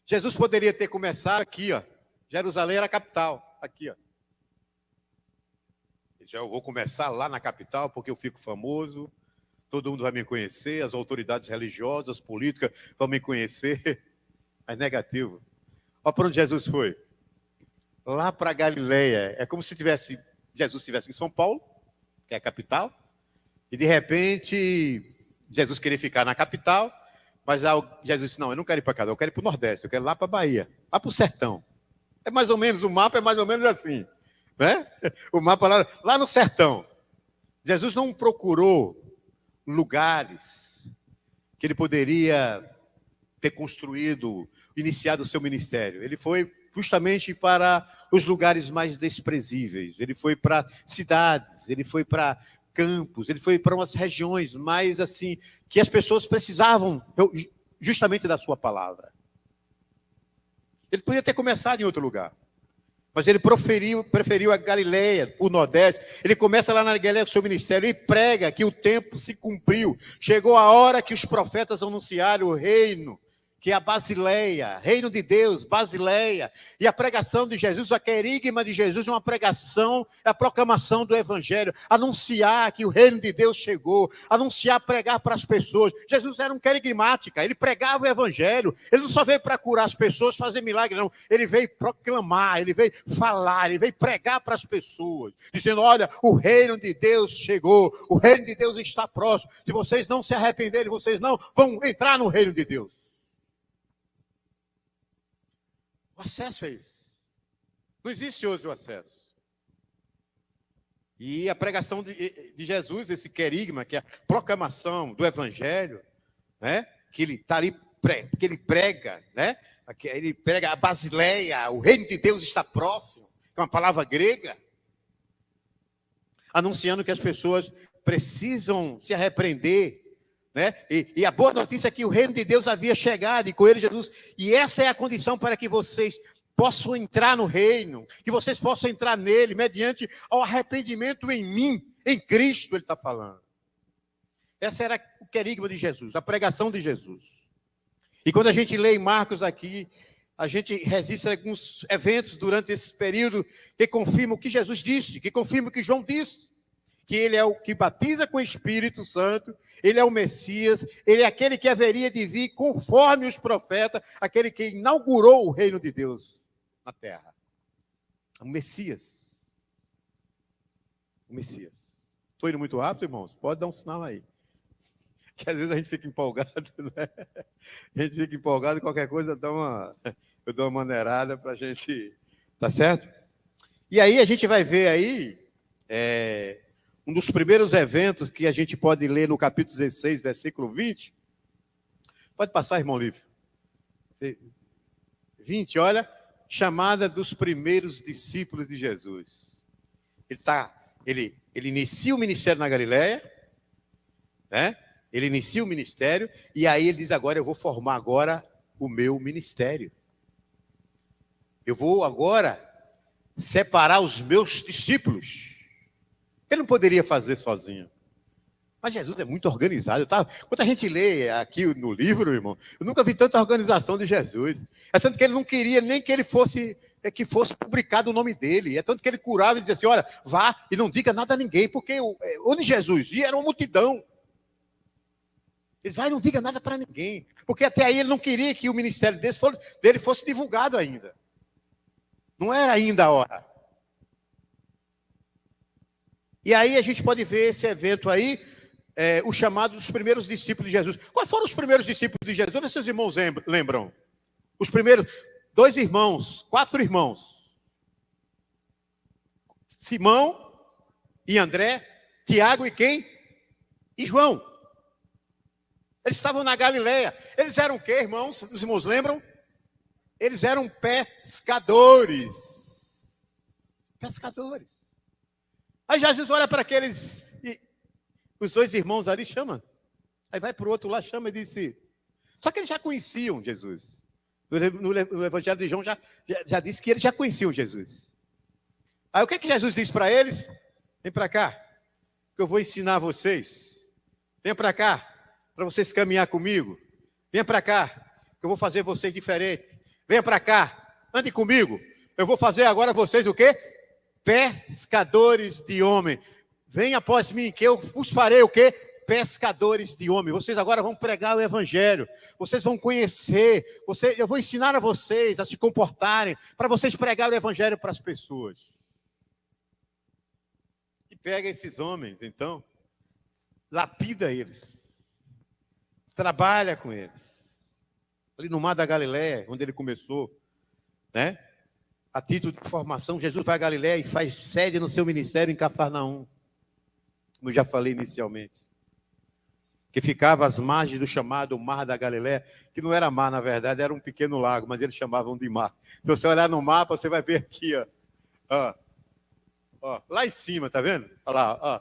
Jesus poderia ter começado aqui, ó. Jerusalém era a capital. Aqui, ó. Eu vou começar lá na capital porque eu fico famoso. Todo mundo vai me conhecer, as autoridades religiosas, políticas vão me conhecer. Mas negativo. Olha para onde Jesus foi. Lá para Galileia. É como se Jesus estivesse em São Paulo, que é a capital, e de repente Jesus queria ficar na capital, mas Jesus disse, não, eu não quero ir para cá, eu quero ir para o Nordeste, eu quero ir lá para a Bahia, lá para o sertão. É mais ou menos, o mapa é mais ou menos assim, né? O mapa lá no sertão. Jesus não procurou lugares que ele poderia ter construído, iniciado o seu ministério. Ele foi justamente para os lugares mais desprezíveis. Ele foi para cidades, ele foi para campos, ele foi para umas regiões mais assim, que as pessoas precisavam justamente da sua palavra. Ele podia ter começado em outro lugar, mas ele preferiu a Galileia, o Nordeste. Ele começa lá na Galileia com o seu ministério e prega que o tempo se cumpriu. Chegou a hora que os profetas anunciaram o reino, que é a Basileia, reino de Deus, Basileia. E a pregação de Jesus, a querigma de Jesus, é uma pregação, é a proclamação do evangelho, anunciar que o reino de Deus chegou, anunciar, pregar para as pessoas. Jesus era um querigmática, ele pregava o evangelho, ele não só veio para curar as pessoas, fazer milagre, não. Ele veio proclamar, ele veio falar, ele veio pregar para as pessoas, dizendo, olha, o reino de Deus chegou, o reino de Deus está próximo. Se vocês não se arrependerem, vocês não vão entrar no reino de Deus. O acesso é esse. Não existe outro acesso. E a pregação de Jesus, esse querigma, que é a proclamação do Evangelho, né? Que ele está ali, que ele prega, né? Ele prega a Basileia, o reino de Deus está próximo, que é uma palavra grega, anunciando que as pessoas precisam se arrepender, né? E a boa notícia é que o reino de Deus havia chegado, e com ele Jesus, e essa é a condição para que vocês possam entrar no reino, que vocês possam entrar nele, mediante ao arrependimento em mim, em Cristo, ele está falando. Essa era o querigma de Jesus, a pregação de Jesus. E quando a gente lê em Marcos aqui, a gente registra alguns eventos durante esse período que confirmam o que Jesus disse, que confirmam o que João disse, que ele é o que batiza com o Espírito Santo, ele é o Messias, ele é aquele que haveria de vir conforme os profetas, aquele que inaugurou o reino de Deus na terra. O Messias. O Messias. Estou indo muito rápido, irmãos? Pode dar um sinal aí. Que às vezes a gente fica empolgado, né? A gente fica empolgado e qualquer coisa eu dou uma maneirada para a gente... Tá certo? E aí a gente vai ver aí um dos primeiros eventos que a gente pode ler no capítulo 16, versículo 20. Pode passar, irmão Lívio. 20, olha, chamada dos primeiros discípulos de Jesus. Ele inicia o ministério na Galileia, né? Ele inicia o ministério, e aí ele diz agora, eu vou formar agora o meu ministério. Eu vou agora separar os meus discípulos. Ele não poderia fazer sozinho. Mas Jesus é muito organizado. Quando a gente lê aqui no livro, irmão, eu nunca vi tanta organização de Jesus. É tanto que ele não queria nem que fosse publicado o nome dele. É tanto que ele curava e dizia assim, olha, vá e não diga nada a ninguém, porque onde Jesus ia era uma multidão. Ele vai e não diga nada para ninguém. Porque até aí ele não queria que o ministério dele fosse divulgado ainda. Não era ainda a hora. E aí a gente pode ver esse evento aí, o chamado dos primeiros discípulos de Jesus. Quais foram os primeiros discípulos de Jesus? Vê se os irmãos lembram. Os primeiros, 4 irmãos. Simão e André, Tiago e quem? E João. Eles estavam na Galileia. Eles eram o quê, irmãos? Os irmãos lembram? Eles eram pescadores. Pescadores. Aí Jesus olha para aqueles, os 2 irmãos ali, chama. Aí vai para o outro lá, chama e disse... Só que eles já conheciam Jesus. No Evangelho de João já disse que eles já conheciam Jesus. Aí o que Jesus disse para eles? Vem para cá, que eu vou ensinar vocês. Vem para cá, para vocês caminhar comigo. Venha para cá, que eu vou fazer vocês diferentes. Venha para cá, ande comigo. Eu vou fazer agora vocês o quê? Pescadores de homem. Venha após mim, que eu vos farei o quê? Pescadores de homem. Vocês agora vão pregar o Evangelho. Vocês vão conhecer. Eu vou ensinar a vocês a se comportarem, para vocês pregarem o Evangelho para as pessoas. E pega esses homens, então, lapida eles. Trabalha com eles. Ali no Mar da Galileia, onde ele começou, né? A título de formação, Jesus vai a Galileia e faz sede no seu ministério em Cafarnaum, como eu já falei inicialmente, que ficava às margens do chamado Mar da Galileia, que não era mar, na verdade, era um pequeno lago, mas eles chamavam de mar. Se você olhar no mapa, você vai ver aqui, ó, lá em cima, tá vendo? Olha lá, ó,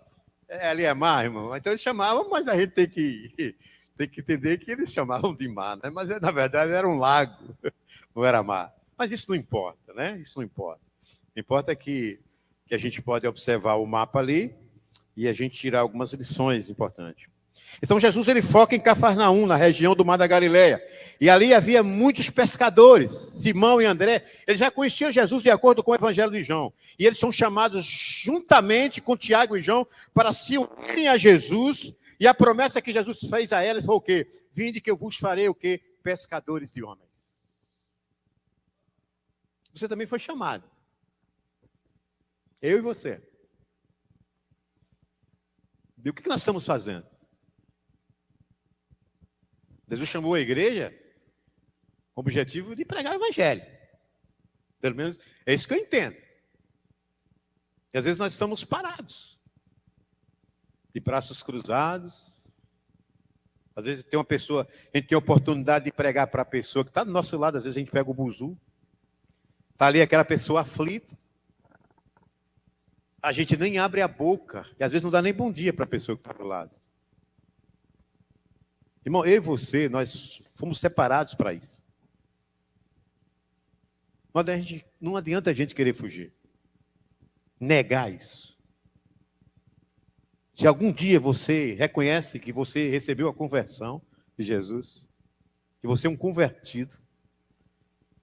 ali é mar, irmão. Então eles chamavam, mas a gente tem que entender que eles chamavam de mar, né? Mas na verdade era um lago, não era mar. Mas isso não importa, né? Isso não importa. O que importa é que a gente pode observar o mapa ali e a gente tirar algumas lições importantes. Então Jesus ele foca em Cafarnaum, na região do Mar da Galileia. E ali havia muitos pescadores, Simão e André. Eles já conheciam Jesus de acordo com o Evangelho de João. E eles são chamados juntamente com Tiago e João para se unirem a Jesus. E a promessa que Jesus fez a eles foi o quê? Vinde que eu vos farei o quê? Pescadores de homens. Você também foi chamado. Eu e você. E o que nós estamos fazendo? Jesus chamou a igreja com o objetivo de pregar o Evangelho. Pelo menos é isso que eu entendo. E às vezes nós estamos parados, de braços cruzados. Às vezes tem uma pessoa, a gente tem a oportunidade de pregar para a pessoa que está do nosso lado, às vezes a gente pega o buzu, está ali aquela pessoa aflita, a gente nem abre a boca, e às vezes não dá nem bom dia para a pessoa que está do lado. Irmão, eu e você, nós fomos separados para isso. Mas não adianta a gente querer fugir, negar isso. Se algum dia você reconhece que você recebeu a conversão de Jesus, que você é um convertido,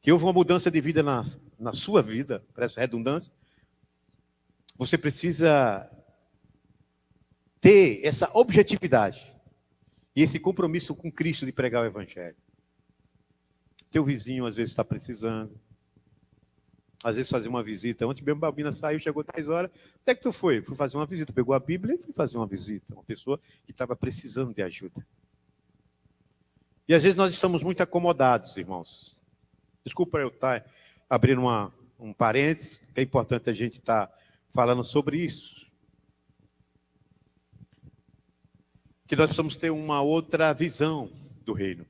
que houve uma mudança de vida na sua vida, para essa redundância, você precisa ter essa objetividade e esse compromisso com Cristo de pregar o Evangelho. Teu vizinho às vezes está precisando, às vezes fazer uma visita. Ontem mesmo a Balbina saiu, chegou 10 horas. Onde é que tu foi? Fui fazer uma visita. Pegou a Bíblia e fui fazer uma visita. Uma pessoa que estava precisando de ajuda. E às vezes nós estamos muito acomodados, irmãos. Desculpa eu estar abrindo um parênteses, que é importante a gente estar falando sobre isso. Que nós precisamos ter uma outra visão do reino.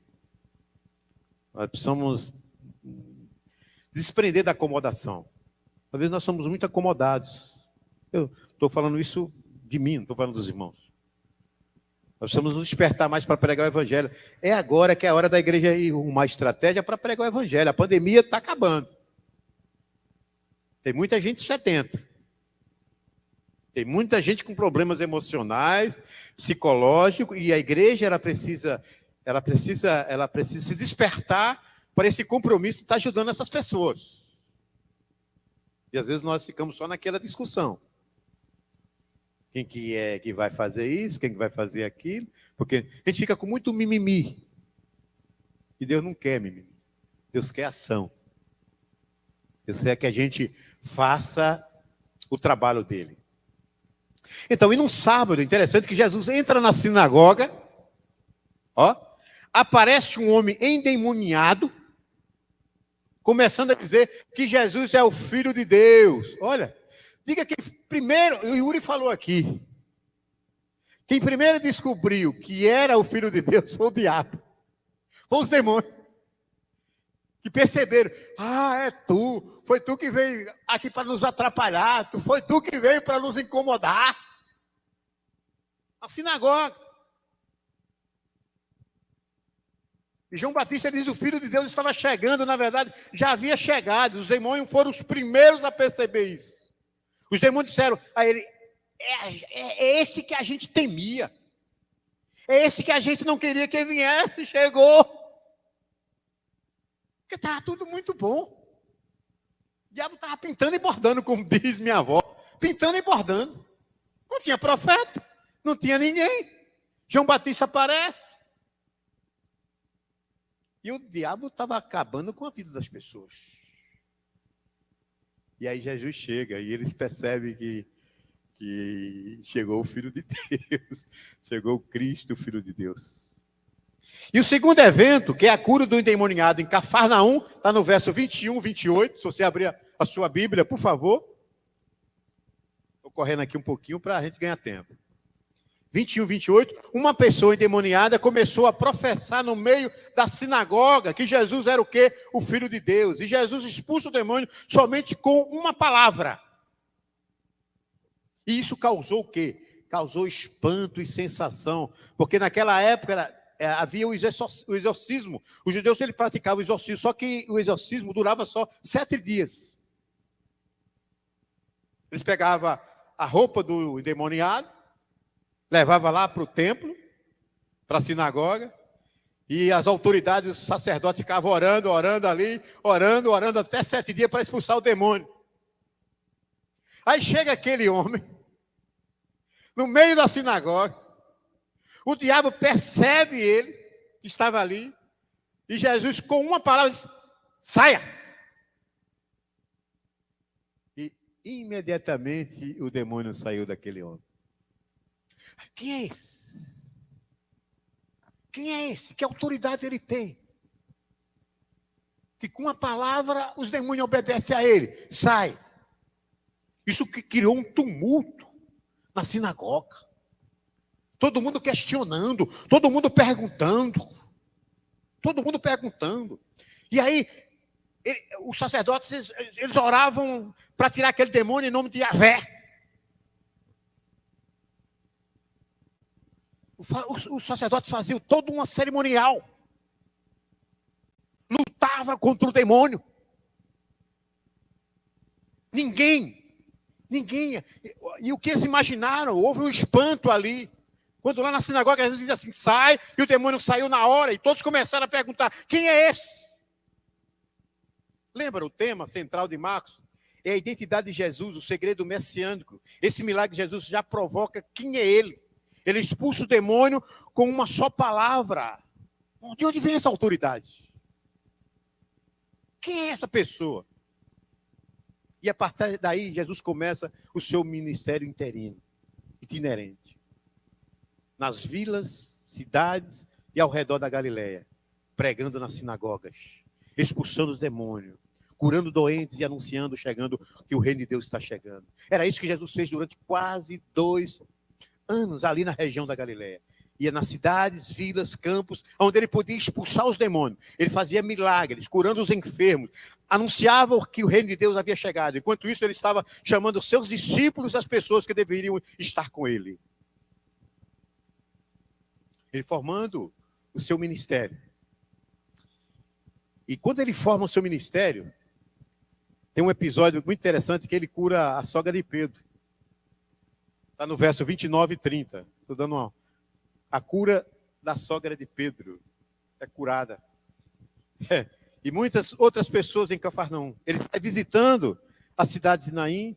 Nós precisamos desprender da acomodação. Às vezes nós somos muito acomodados. Eu estou falando isso de mim, não estou falando dos irmãos. Nós precisamos nos despertar mais para pregar o Evangelho. É agora que é a hora da igreja ir arrumar estratégia para pregar o Evangelho. A pandemia está acabando. Tem muita gente sedenta. Tem muita gente com problemas emocionais, psicológicos, e a igreja ela precisa se despertar para esse compromisso de estar ajudando essas pessoas. E às vezes nós ficamos só naquela discussão. Quem que é que vai fazer isso, quem que vai fazer aquilo, porque a gente fica com muito mimimi. E Deus não quer mimimi. Deus quer ação. Deus quer que a gente faça o trabalho dele. Então, e num sábado, interessante que Jesus entra na sinagoga, aparece um homem endemoniado, começando a dizer que Jesus é o Filho de Deus. Olha, diga que primeiro, o Yuri falou aqui, quem primeiro descobriu que era o Filho de Deus foi o diabo, foi os demônios, que perceberam, é tu, foi tu que veio aqui para nos atrapalhar, foi tu que veio para nos incomodar. A sinagoga. E João Batista diz que o Filho de Deus estava chegando, na verdade, já havia chegado. Os demônios foram os primeiros a perceber isso. Os demônios disseram a ele, é esse que a gente temia. É esse que a gente não queria que viesse, chegou. Porque estava tudo muito bom. O diabo estava pintando e bordando, como diz minha avó. Pintando e bordando. Não tinha profeta, não tinha ninguém. João Batista aparece. E o diabo estava acabando com a vida das pessoas. E aí Jesus chega e eles percebem que chegou o Filho de Deus. Chegou o Cristo, o Filho de Deus. E o segundo evento, que é a cura do endemoniado em Cafarnaum, está no verso 21, 28. Se você abrir a sua Bíblia, por favor. Estou correndo aqui um pouquinho para a gente ganhar tempo. 21, 28, uma pessoa endemoniada começou a professar no meio da sinagoga que Jesus era o quê? O Filho de Deus. E Jesus expulsa o demônio somente com uma palavra. E isso causou o quê? Causou espanto e sensação. Porque naquela época havia o exorcismo. Os judeus ele praticavam o exorcismo, só que o exorcismo durava só 7 dias. Eles pegavam a roupa do endemoniado, levava lá para o templo, para a sinagoga, e as autoridades, os sacerdotes ficavam orando ali, orando até 7 dias para expulsar o demônio. Aí chega aquele homem, no meio da sinagoga, o diabo percebe ele, que estava ali, e Jesus com uma palavra diz, saia! E imediatamente o demônio saiu daquele homem. Quem é esse? Quem é esse? Que autoridade ele tem? que com a palavra os demônios obedecem a ele. Sai. Isso que criou um tumulto na sinagoga. Todo mundo questionando, todo mundo perguntando. Todo mundo perguntando. E aí, os sacerdotes, eles oravam para tirar aquele demônio em nome de Yahvé. Os sacerdotes faziam todo um cerimonial. Lutava contra o demônio. Ninguém. E o que eles imaginaram? Houve um espanto ali. Quando lá na sinagoga Jesus diz assim, sai, e o demônio saiu na hora, e todos começaram a perguntar, quem é esse? Lembra o tema central de Marcos? É a identidade de Jesus, o segredo messiânico. Esse milagre de Jesus já provoca quem é ele. Ele expulsa o demônio com uma só palavra. De onde vem essa autoridade? Quem é essa pessoa? E a partir daí, Jesus começa o seu ministério itinerante. Nas vilas, cidades e ao redor da Galileia. Pregando nas sinagogas. Expulsando os demônios. Curando doentes e anunciando, chegando, que o reino de Deus está chegando. Era isso que Jesus fez durante quase 2 anos ali na região da Galileia. Ia nas cidades, vilas, campos, onde ele podia expulsar os demônios. Ele fazia milagres, curando os enfermos. Anunciava que o reino de Deus havia chegado. Enquanto isso, ele estava chamando os seus discípulos, as pessoas que deveriam estar com ele. Ele formando o seu ministério. E quando ele forma o seu ministério, tem um episódio muito interessante que ele cura a sogra de Pedro. Está no verso 29 e 30. Estou dando a cura da sogra de Pedro. É curada. E muitas outras pessoas em Cafarnaum. Ele está visitando as cidades de Naim,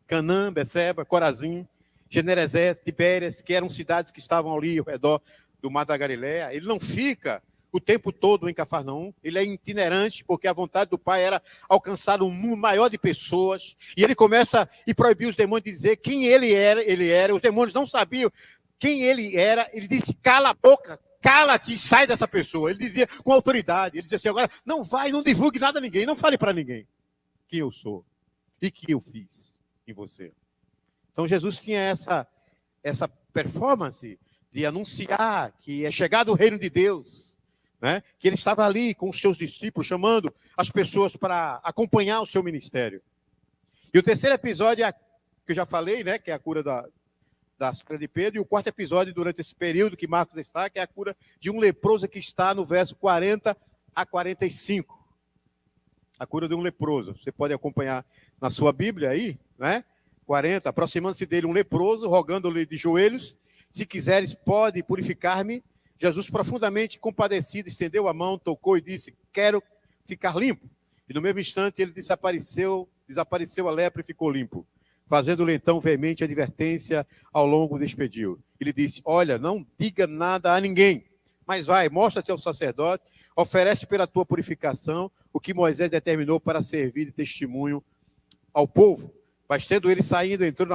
Canaã, Beceba, Corazim, Generezé, Tibérias, que eram cidades que estavam ali ao redor do Mar da Galileia. Ele não fica o tempo todo em Cafarnaum, ele é itinerante, porque a vontade do Pai era alcançar um número maior de pessoas, e ele começa a proibir os demônios de dizer quem ele era, os demônios não sabiam quem ele era, ele disse, cala a boca, cala-te e sai dessa pessoa, ele dizia com autoridade, ele dizia assim, agora não vai, não divulgue nada a ninguém, não fale para ninguém quem eu sou, e que eu fiz em você. Então Jesus tinha essa performance de anunciar que é chegado o reino de Deus, né? Que ele estava ali com os seus discípulos, chamando as pessoas para acompanhar o seu ministério. E o terceiro episódio, que eu já falei, né? Que é a cura da sogra de Pedro. E o quarto episódio, durante esse período que Marcos destaca, é a cura de um leproso que está no verso 40 a 45. A cura de um leproso. Você pode acompanhar na sua Bíblia aí, né? 40, aproximando-se dele um leproso, rogando-lhe de joelhos, se quiseres, pode purificar-me. Jesus, profundamente compadecido, estendeu a mão, tocou e disse, quero ficar limpo. E no mesmo instante ele desapareceu a lepra e ficou limpo. Fazendo-lhe então veemente advertência, ao longo despediu. Ele disse, olha, não diga nada a ninguém, mas vai, mostra-te ao sacerdote, oferece pela tua purificação o que Moisés determinou para servir de testemunho ao povo. Mas tendo ele saindo, entrou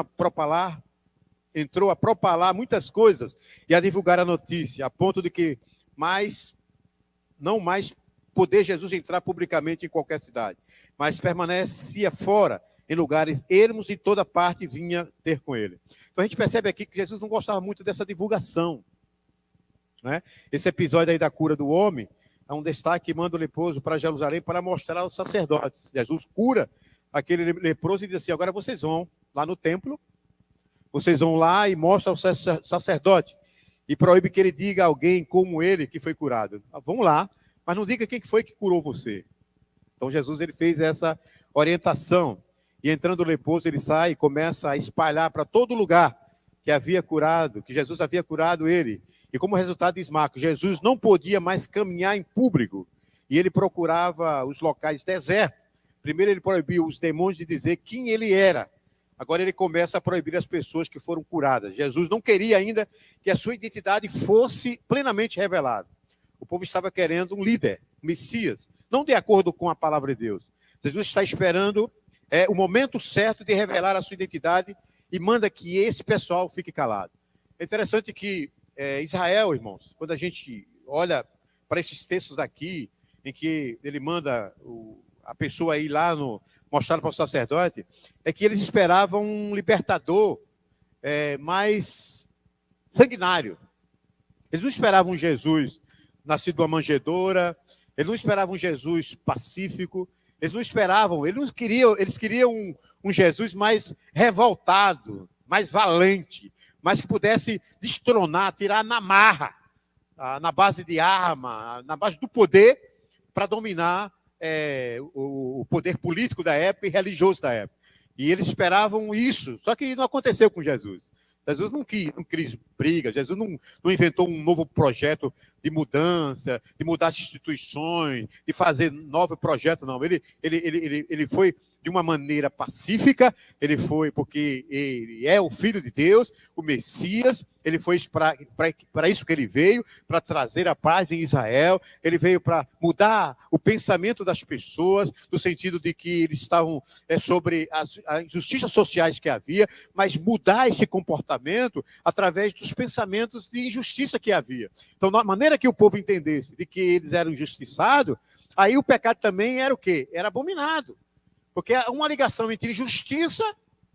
a propalar muitas coisas e a divulgar a notícia, a ponto de que não mais poder Jesus entrar publicamente em qualquer cidade, mas permanecia fora, em lugares ermos, e toda parte vinha ter com ele. Então a gente percebe aqui que Jesus não gostava muito dessa divulgação, né? Esse episódio aí da cura do homem é um destaque, manda o leproso para Jerusalém para mostrar aos sacerdotes. Jesus cura aquele leproso e diz assim, agora vocês vão lá no templo, vocês vão lá e mostram ao sacerdote e proíbe que ele diga a alguém como ele que foi curado. Vão lá, mas não diga quem foi que curou você. Então Jesus ele fez essa orientação. E entrando o leproso, ele sai e começa a espalhar para todo lugar que havia curado, que Jesus havia curado ele. E como resultado diz Marcos, Jesus não podia mais caminhar em público. E ele procurava os locais desertos. Primeiro ele proibiu os demônios de dizer quem ele era. Agora ele começa a proibir as pessoas que foram curadas. Jesus não queria ainda que a sua identidade fosse plenamente revelada. O povo estava querendo um líder, um Messias, não de acordo com a palavra de Deus. Jesus está esperando o momento certo de revelar a sua identidade e manda que esse pessoal fique calado. É interessante que Israel, irmãos, quando a gente olha para esses textos aqui, em que ele manda a pessoa ir lá mostrar para o sacerdote, é que eles esperavam um libertador mais sanguinário. Eles não esperavam um Jesus nascido de uma manjedoura, eles não esperavam um Jesus pacífico, eles queriam um Jesus mais revoltado, mais valente, mas que pudesse destronar, tirar na marra, na base de arma, na base do poder, para dominar o poder político da época e religioso da época. E eles esperavam isso, só que não aconteceu com Jesus. Jesus não quis briga, Jesus não inventou um novo projeto de mudança, de mudar as instituições, de fazer novo projeto, não. Ele foi de uma maneira pacífica, ele foi porque ele é o Filho de Deus, o Messias, ele foi para isso que ele veio, para trazer a paz em Israel, ele veio para mudar o pensamento das pessoas, no sentido de que eles estavam sobre as injustiças sociais que havia, mas mudar esse comportamento através dos pensamentos de injustiça que havia. Então, da maneira que o povo entendesse de que eles eram injustiçados, aí o pecado também era o quê? Era abominado. Porque há uma ligação entre injustiça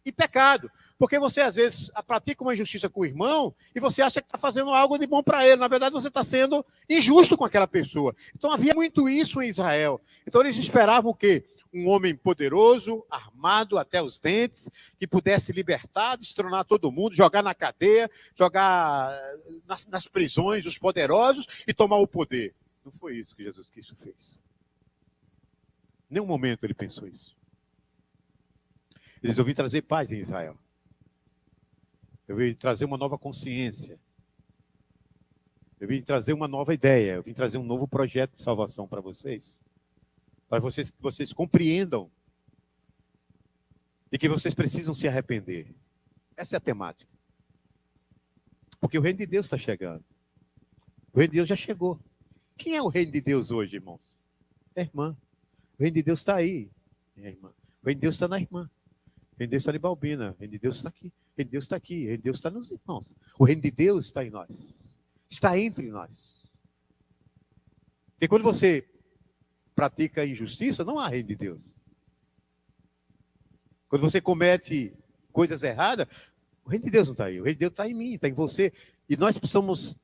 e pecado. Porque você, às vezes, pratica uma injustiça com o irmão e você acha que está fazendo algo de bom para ele. Na verdade, você está sendo injusto com aquela pessoa. Então, havia muito isso em Israel. Então, eles esperavam o quê? Um homem poderoso, armado até os dentes, que pudesse libertar, destronar todo mundo, jogar na cadeia, jogar nas prisões os poderosos e tomar o poder. Não foi isso que Jesus Cristo fez. Em nenhum momento ele pensou isso. Eles ouviram trazer paz em Israel. Eu vim trazer uma nova consciência. Eu vim trazer uma nova ideia. Eu vim trazer um novo projeto de salvação para vocês. Para que vocês compreendam e que vocês precisam se arrepender. Essa é a temática. Porque o reino de Deus está chegando. O reino de Deus já chegou. Quem é o reino de Deus hoje, irmãos? É a irmã. O reino de Deus está aí, minha irmã. O reino de Deus está na irmã. O reino de Deus está em Balbina. O reino de Deus está aqui. O reino de Deus está aqui. O reino de Deus está nos irmãos. O reino de Deus está em nós. Está entre nós. Porque quando você pratica injustiça, não há reino de Deus. Quando você comete coisas erradas, o reino de Deus não está aí. O reino de Deus está em mim, está em você. E nós precisamos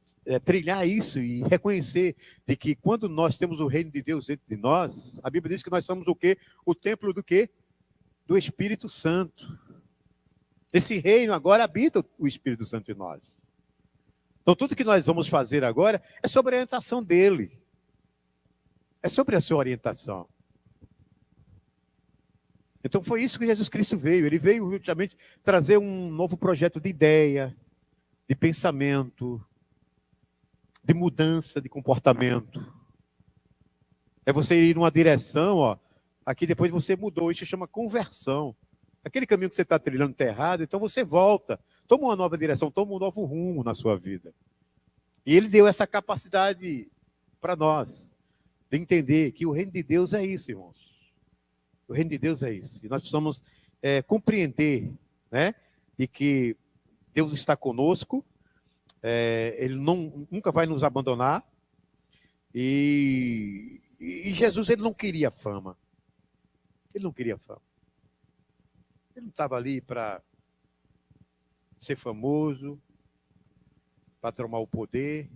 trilhar isso e reconhecer de que quando nós temos o reino de Deus dentro de nós, a Bíblia diz que nós somos o quê? O templo do quê? Do Espírito Santo. Esse reino agora habita o Espírito Santo em nós. Então tudo que nós vamos fazer agora é sobre a orientação dele. É sobre a sua orientação. Então foi isso que Jesus Cristo veio. Ele veio justamente trazer um novo projeto de ideia, de pensamento, de mudança de comportamento. É você ir numa direção, ó, aqui depois você mudou, isso chama conversão. Aquele caminho que você está trilhando está errado, então você volta, toma uma nova direção, toma um novo rumo na sua vida. E ele deu essa capacidade para nós, de entender que o reino de Deus é isso, irmãos. O reino de Deus é isso. E nós precisamos compreender, né, de que Deus está conosco, ele nunca vai nos abandonar. E Jesus, ele não queria fama. Ele não queria fama. Ele não estava ali para ser famoso, para tomar o poder,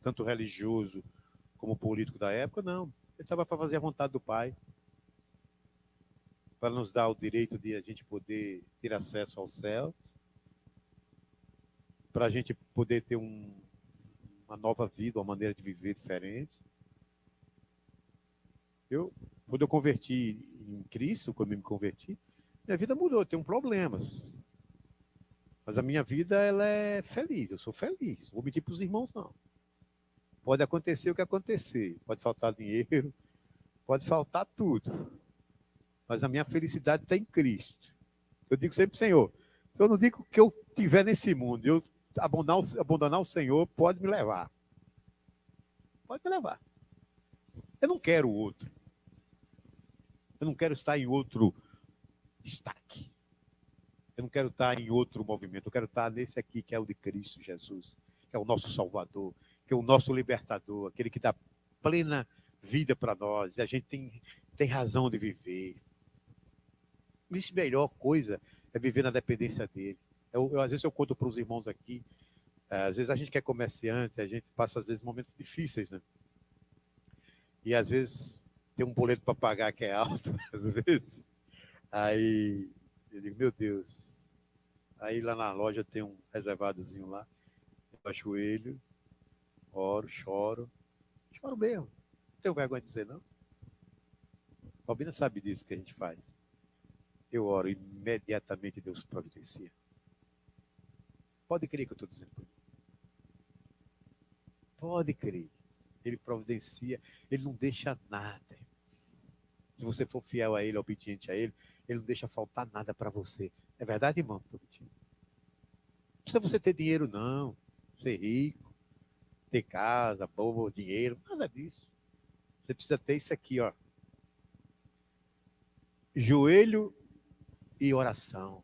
tanto religioso como político da época, não. Ele estava para fazer a vontade do Pai, para nos dar o direito de a gente poder ter acesso ao céu, para a gente poder ter uma nova vida, uma maneira de viver diferente. Quando eu converti em Cristo, quando eu me converti, minha vida mudou, eu tenho problemas. Mas a minha vida, ela é feliz, eu sou feliz. Não vou mentir para os irmãos, não. Pode acontecer o que acontecer, pode faltar dinheiro, pode faltar tudo. Mas a minha felicidade está em Cristo. Eu digo sempre, Senhor, se eu não digo que eu estiver nesse mundo, eu abandonar o Senhor, pode me levar. Pode me levar. Eu não quero o outro. Eu não quero estar em outro destaque. Eu não quero estar em outro movimento. Eu quero estar nesse aqui, que é o de Cristo Jesus, que é o nosso Salvador, que é o nosso libertador, aquele que dá plena vida para nós, e a gente tem razão de viver. A melhor coisa é viver na dependência dele. Às vezes eu conto para os irmãos aqui, às vezes a gente que é comerciante, a gente passa às vezes momentos difíceis, né? E às vezes tem um boleto para pagar que é alto, às vezes. Aí eu digo, meu Deus. Aí lá na loja tem um reservadozinho lá, eu ajoelho, oro, choro mesmo. Não tenho vergonha de dizer, não. Robina sabe disso que a gente faz. Eu oro, imediatamente Deus providencia. Pode crer que eu estou dizendo. Pode crer. Ele providencia, ele não deixa nada. Se você for fiel a ele, obediente a ele, ele não deixa faltar nada para você. É verdade, irmão? Não precisa você ter dinheiro, não. Ser rico, ter casa, boa, dinheiro, nada disso. Você precisa ter isso aqui, ó. Joelho e oração.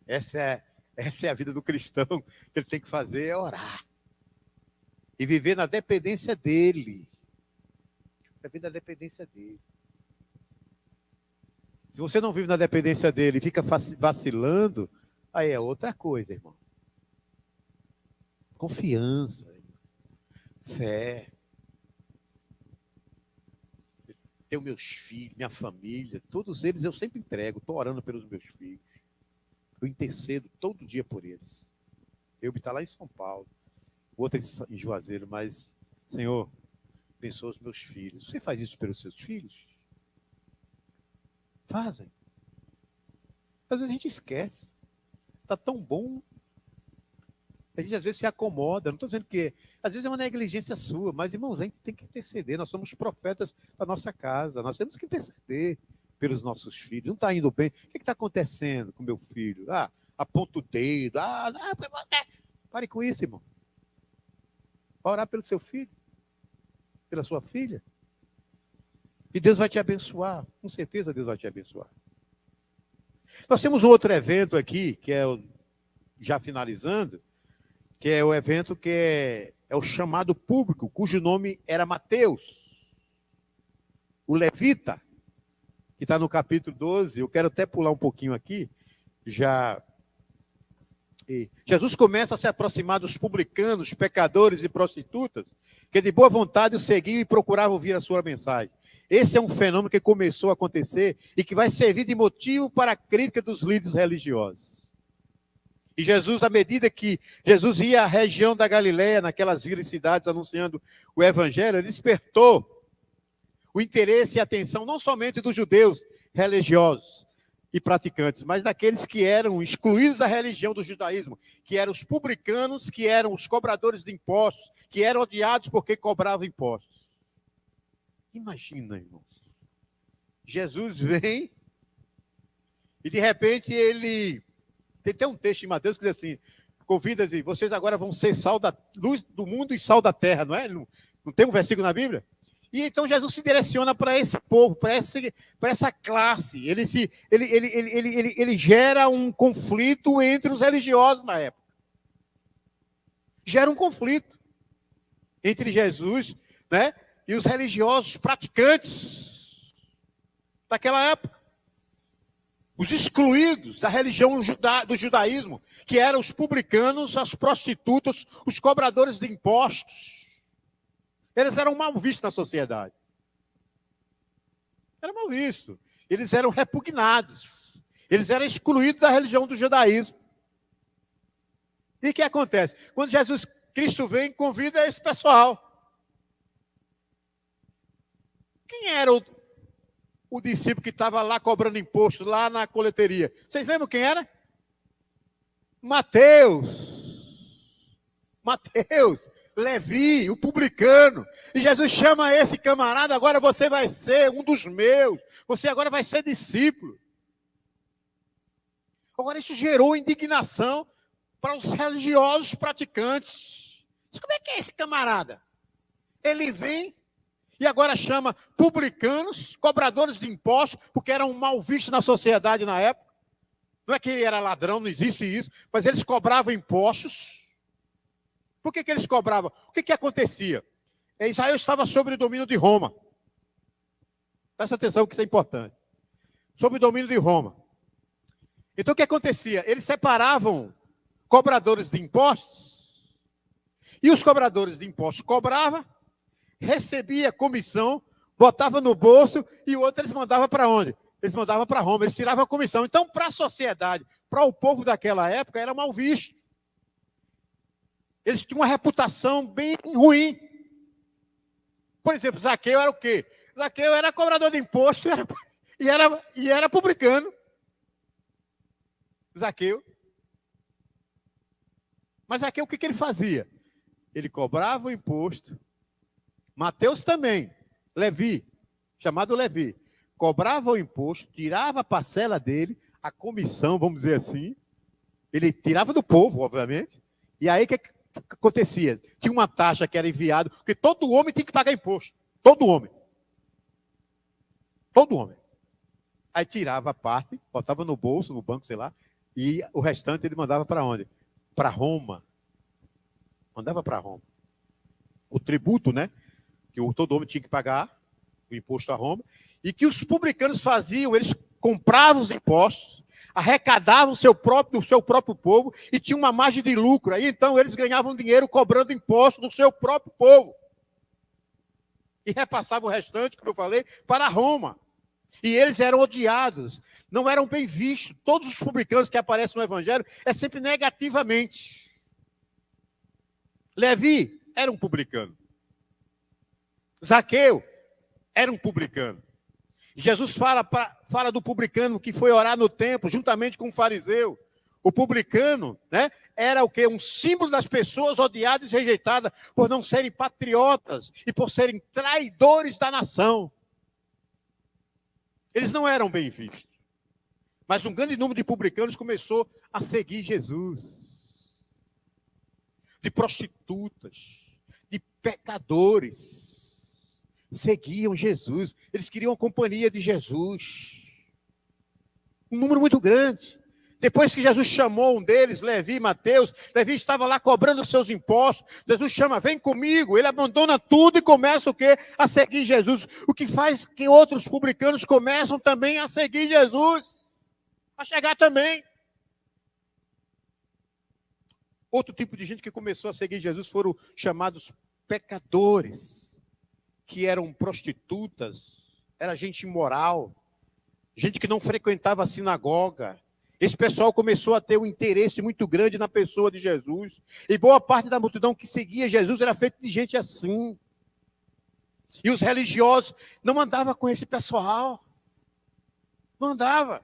Essa é a vida do cristão. O que ele tem que fazer é orar. E viver na dependência dele. Viver na dependência dele. Se você não vive na dependência dele e fica vacilando, aí é outra coisa, irmão. Confiança, fé. Tenho meus filhos, minha família, todos eles eu sempre entrego. Estou orando pelos meus filhos. Eu intercedo todo dia por eles. Eu está lá em São Paulo, outro em Juazeiro, mas, Senhor, abençoa os meus filhos. Você faz isso pelos seus filhos? Fazem. Às vezes a gente esquece. Está tão bom. A gente às vezes se acomoda. Não estou dizendo que... Às vezes é uma negligência sua, mas, irmãos, a gente tem que interceder. Nós somos profetas da nossa casa. Nós temos que interceder pelos nossos filhos. Não está indo bem. O que está acontecendo com meu filho? Aponta o dedo. Pare com isso, irmão. Orar pelo seu filho. Pela sua filha. E Deus vai te abençoar. Com certeza Deus vai te abençoar. Nós temos um outro evento aqui, que é, já finalizando, que é o evento que é o chamado público, cujo nome era Mateus, o levita, que está no capítulo 12. Eu quero até pular um pouquinho aqui. Jesus começa a se aproximar dos publicanos, pecadores e prostitutas, que de boa vontade o seguiam e procuravam ouvir a sua mensagem. Esse é um fenômeno que começou a acontecer e que vai servir de motivo para a crítica dos líderes religiosos. E Jesus, à medida que Jesus ia à região da Galileia, naquelas vilas e cidades, anunciando o evangelho, ele despertou o interesse e a atenção não somente dos judeus religiosos e praticantes, mas daqueles que eram excluídos da religião do judaísmo, que eram os publicanos, que eram os cobradores de impostos, que eram odiados porque cobravam impostos. Imagina, irmãos. Jesus vem e de repente ele... Tem até um texto em Mateus que diz assim, convida-se, e vocês agora vão ser sal da luz do mundo e sal da terra, não é? Não tem um versículo na Bíblia? E então Jesus se direciona para esse povo, para essa classe. Ele gera um conflito entre os religiosos na época. Gera um conflito entre Jesus, né, e os religiosos praticantes daquela época. Os excluídos da religião do judaísmo, que eram os publicanos, as prostitutas, os cobradores de impostos. Eles eram mal vistos na sociedade. Era mal visto. Eles eram repugnados. Eles eram excluídos da religião do judaísmo. E o que acontece? Quando Jesus Cristo vem, convida esse pessoal. Quem era o discípulo que estava lá cobrando imposto, lá na coleteria? Vocês lembram quem era? Mateus, Levi, o publicano. E Jesus chama esse camarada, agora você vai ser um dos meus. Você agora vai ser discípulo. Agora isso gerou indignação para os religiosos praticantes. Mas como é que é esse camarada? Ele vem e agora chama publicanos, cobradores de impostos, porque eram mal vistos na sociedade na época. Não é que ele era ladrão, não existe isso, mas eles cobravam impostos. Por que eles cobravam? O que acontecia? Israel estava sob o domínio de Roma. Presta atenção que isso é importante. Sob o domínio de Roma. Então o que acontecia? Eles separavam cobradores de impostos, e os cobradores de impostos cobravam, recebia comissão, botava no bolso, e o outro eles mandavam para onde? Eles mandavam para Roma, eles tiravam a comissão. Então, para a sociedade, para o povo daquela época, era mal visto. Eles tinham uma reputação bem ruim. Por exemplo, Zaqueu era o quê? Zaqueu era cobrador de imposto e era publicano. Zaqueu. Mas Zaqueu, o que ele fazia? Ele cobrava o imposto. Mateus também. Levi, chamado Levi. Cobrava o imposto, tirava a parcela dele, a comissão, vamos dizer assim. Ele tirava do povo, obviamente. E aí o que acontecia? Tinha uma taxa que era enviada, porque todo homem tem que pagar imposto. Todo homem. Todo homem. Aí tirava a parte, botava no bolso, no banco, sei lá, e o restante ele mandava para onde? Para Roma. Mandava para Roma. O tributo, né? Que todo homem tinha que pagar, o imposto a Roma, e que os publicanos faziam, eles compravam os impostos, arrecadavam o seu próprio povo e tinham uma margem de lucro. Aí então eles ganhavam dinheiro cobrando impostos do seu próprio povo. E repassavam o restante, como eu falei, para Roma. E eles eram odiados, não eram bem vistos. Todos os publicanos que aparecem no Evangelho é sempre negativamente. Levi era um publicano. Zaqueu era um publicano. Jesus fala do publicano que foi orar no templo, juntamente com o fariseu. O publicano, né, era o quê? Um símbolo das pessoas odiadas e rejeitadas por não serem patriotas e por serem traidores da nação. Eles não eram bem vistos. Mas um grande número de publicanos começou a seguir Jesus. De prostitutas, de pecadores. Seguiam Jesus, eles queriam a companhia de Jesus. Um número muito grande. Depois que Jesus chamou um deles, Levi, Mateus, Levi estava lá cobrando os seus impostos. Jesus chama, vem comigo. Ele abandona tudo e começa o quê? A seguir Jesus. O que faz que outros publicanos começam também a seguir Jesus. A chegar também. Outro tipo de gente que começou a seguir Jesus foram chamados pecadores, que eram prostitutas, era gente imoral, gente que não frequentava a sinagoga. Esse pessoal começou a ter um interesse muito grande na pessoa de Jesus. E boa parte da multidão que seguia Jesus era feita de gente assim. E os religiosos não andavam com esse pessoal. Não andava.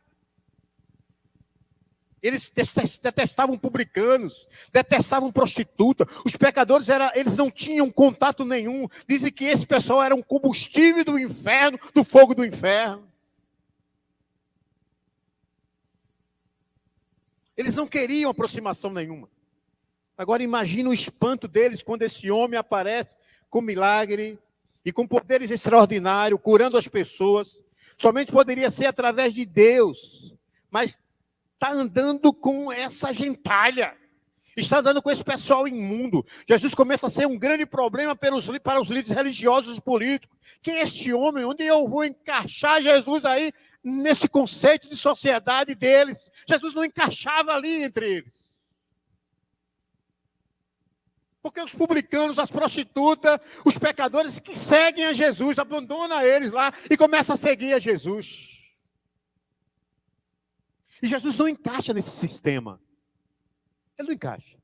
Eles detestavam publicanos, detestavam prostituta. Os pecadores, eles não tinham contato nenhum. Dizem que esse pessoal era um combustível do inferno, do fogo do inferno. Eles não queriam aproximação nenhuma. Agora imagina o espanto deles quando esse homem aparece com milagre e com poderes extraordinários, curando as pessoas. Somente poderia ser através de Deus. Mas está andando com essa gentalha, está andando com esse pessoal imundo. Jesus começa a ser um grande problema para os líderes religiosos e políticos. Quem é esse homem? Onde eu vou encaixar Jesus aí nesse conceito de sociedade deles? Jesus não encaixava ali entre eles. Porque os publicanos, as prostitutas, os pecadores que seguem a Jesus, abandonam eles lá e começam a seguir a Jesus. E Jesus não encaixa nesse sistema. Ele não encaixa.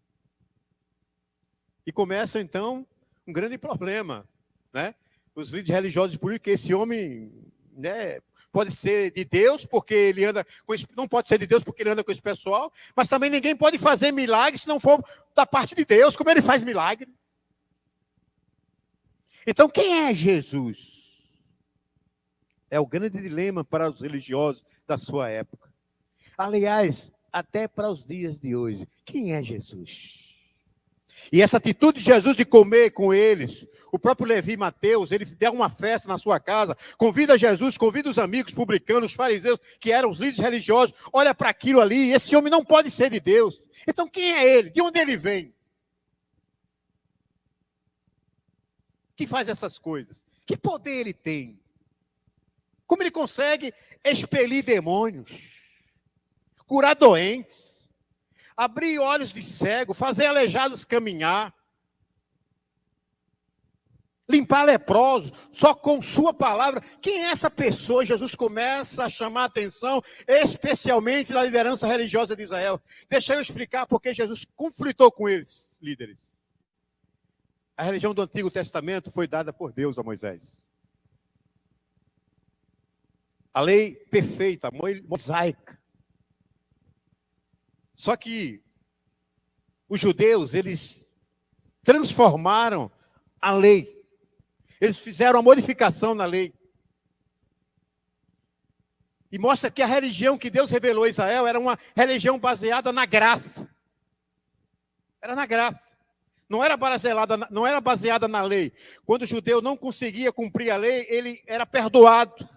E começa, então, um grande problema, né? Os líderes religiosos políticos, esse homem, né, pode ser de Deus, porque ele anda com esse, não pode ser de Deus porque ele anda com esse pessoal, mas também ninguém pode fazer milagre se não for da parte de Deus. Como ele faz milagre? Então, quem é Jesus? É o grande dilema para os religiosos da sua época. Aliás, até para os dias de hoje. Quem é Jesus? E essa atitude de Jesus de comer com eles, o próprio Levi Mateus, ele deu uma festa na sua casa, convida Jesus, convida os amigos publicanos, os fariseus, que eram os líderes religiosos, olha para aquilo ali, e esse homem não pode ser de Deus. Então quem é ele? De onde ele vem? que faz essas coisas? Que poder ele tem? Como ele consegue expelir demônios, curar doentes, abrir olhos de cego, fazer aleijados caminhar, limpar leprosos, só com sua palavra? Quem é essa pessoa? Jesus começa a chamar a atenção, especialmente da liderança religiosa de Israel. Deixa eu explicar porque Jesus conflitou com eles, líderes. A religião do Antigo Testamento foi dada por Deus a Moisés. A lei perfeita, mosaica. Só que os judeus, eles transformaram a lei. Eles fizeram a modificação na lei. E mostra que a religião que Deus revelou a Israel era uma religião baseada na graça. Era na graça. Não era baseada na lei. Quando o judeu não conseguia cumprir a lei, ele era perdoado.